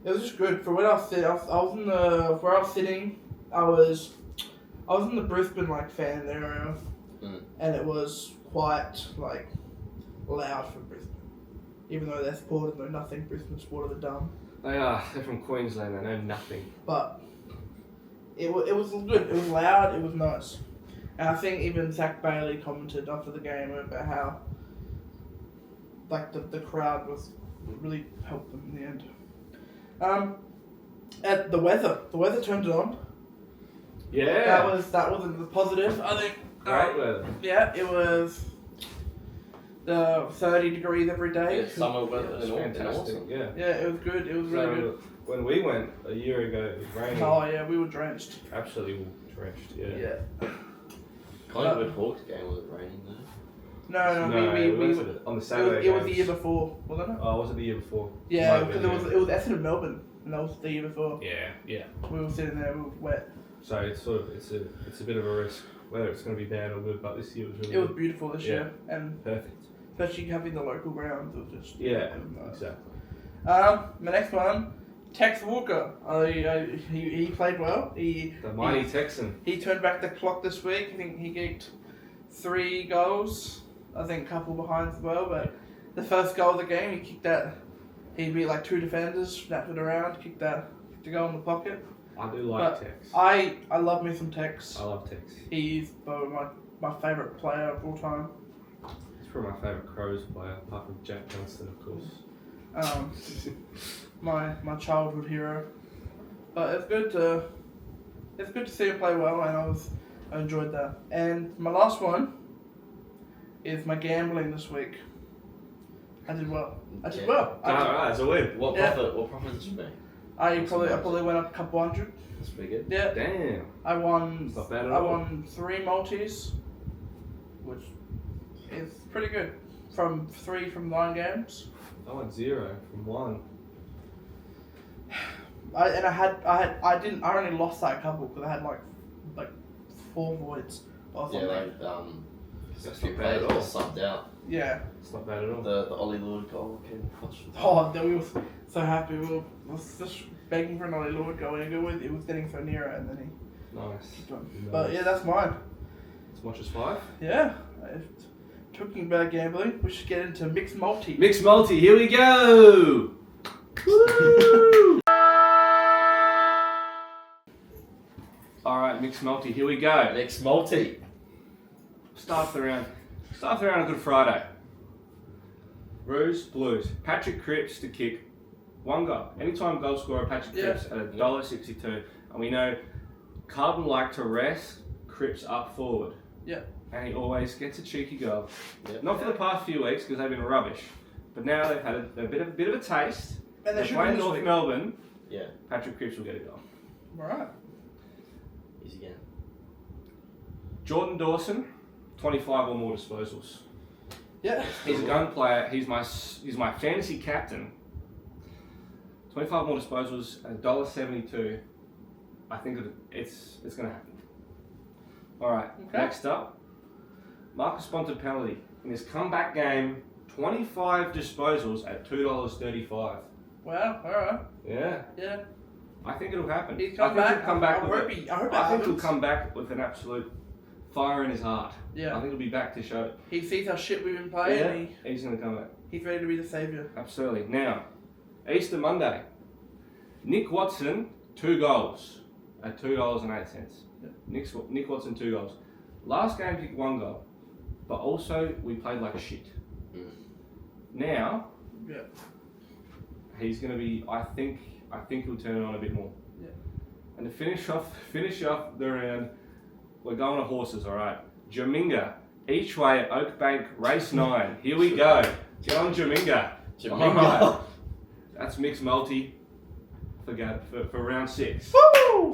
It was just good. For when I was sitting, I was in the where I was sitting. I was in the Brisbane fan area, and it was quite loud for Brisbane. Even though their supporters know nothing, Brisbane supporters are dumb. They are. They're from Queensland. They know nothing. But it was good. It was loud. It was nice. And I think even Zach Bailey commented after the game about how the crowd really helped them in the end. At the weather turned it on. Yeah. That was a positive. I think. Great weather. Yeah, it was. 30 degrees every day. Yeah, summer weather It was fantastic. Yeah. Yeah, it was good. It was really good. When we went a year ago, it was raining. Oh yeah, we were drenched. Absolutely drenched. Yeah. Yeah. Collingwood Hawks game, was it raining though? No, we on the Saturday. it was the year before, wasn't it? Oh, was it the year before? Yeah, because it was Essendon Melbourne, and that was the year before. Yeah. We were sitting there, we were wet. So it's a bit of a risk whether it's going to be bad or good. But this year was really. It was beautiful this year, and perfect. especially having the local grounds, it was just Yeah, it was nice. exactly. My next one, Tex Walker. He played well. The mighty Texan. He turned back the clock this week. I think he kicked 3 goals. I think a couple behind as well. But the first goal of the game, he kicked that. He beat 2 defenders, snapped it around, kicked the goal in the pocket. I do like Tex. I love me some Tex. I love Tex. He's my favourite player of all time. He's probably my favourite Crows player, apart from Jack Johnston, of course. My childhood hero. But it's good to see him play well, and I enjoyed that. And my last one is my gambling this week. I did well. Alright, it's a win. What profit did you make? I probably went up a couple hundred. That's pretty good. Yeah. Damn. I won. Not bad at all. I won 3 multis, which is pretty good. From 3 from 9 games. I won 0 from 1. I only lost that couple because I had like 4 voids or something. That's few not bad at players all. got subbed out. Yeah. It's not bad at all. The Ollie Lord goal came across. Oh, we were so happy. We were just begging for an Ollie Lord goal, and it was getting so near it, and then he. Nice. But yeah, that's mine. As much as 5. Yeah. Talking about gambling, we should get into mixed multi. Mixed multi, here we go! Woo! Alright, mixed multi, here we go. Next multi. Start the round on Good Friday. Roos, Blues. Patrick Cripps to kick 1 goal. Anytime goal scorer Patrick Cripps at $1.62. And we know Carlton like to rest Cripps up forward. Yeah. And he always gets a cheeky goal. Yep. Not for the past few weeks because they've been rubbish. But now they've had a bit of a taste. And they're playing North Melbourne. Yeah. Patrick Cripps will get a goal. Alright. Easy game. Jordan Dawson, 25 or more disposals. Yeah. He's a gun player. He's my fantasy captain. 25 more disposals at $1.72. I think it's going to happen. All right. Okay. Next up, Marcus Bontempelli in his comeback game, 25 disposals at $2.35. Wow. Alright. Yeah. Yeah. I think it'll happen. He's come back. I think he'll come back with an absolute fire in his heart. Yeah. I think he'll be back to show it. He sees how shit we've been playing. Yeah. He's going to come back. He's ready to be the saviour. Absolutely. Now, Easter Monday. Nick Watson, 2 goals at $2.08. Yeah. Nick Watson, 2 goals. Last game kicked 1 goal, but also we played like shit. Now, Yeah. he's going to be. I think he'll turn it on a bit more. Yeah. And to finish off the round, we're going to horses. All right. Jaminga, each way at Oakbank, race 9. Here we go. Get on Jaminga. Jaminga. All right. That's mixed multi. for round 6. Woo!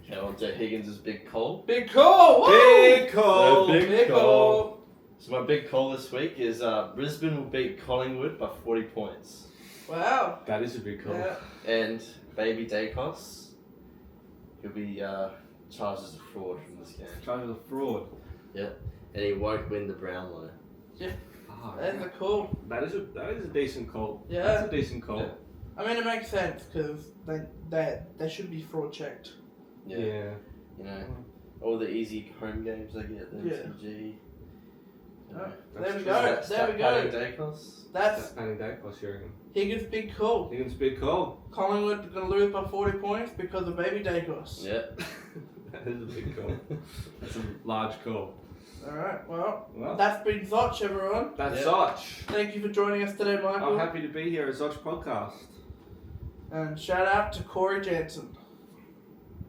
Okay, well, Joe Higgins' big call. Big call! Woo! Big call! Big call! So my big call this week is Brisbane will beat Collingwood by 40 points. Wow. That is a big call. Yeah. And Baby Dacos, he'll be charged as a fraud from this game. Charged with a fraud. Yeah. And he won't win the Brownlow. Oh, That's a call. that is a decent call. Yeah. That's a decent call. Yeah. I mean, it makes sense because they should be fraud checked. Yeah. Yeah. You know, all the easy home games they get, the Yeah. MCG. You know. There we true. go. There we go. Dacos. That's Panning Dacos, you reckon? Higgins' big call. Higgins' big call. Collingwood going to lose by 40 points because of Baby Dacos. Yeah. That is a big call. That's a large call. Alright, well, Well, that's been Zotch, everyone. that's Yeah. Zotch. Thank you for joining us today, Michael. I'm happy to be here at Zotch Podcast. And shout out to Corey Jansen.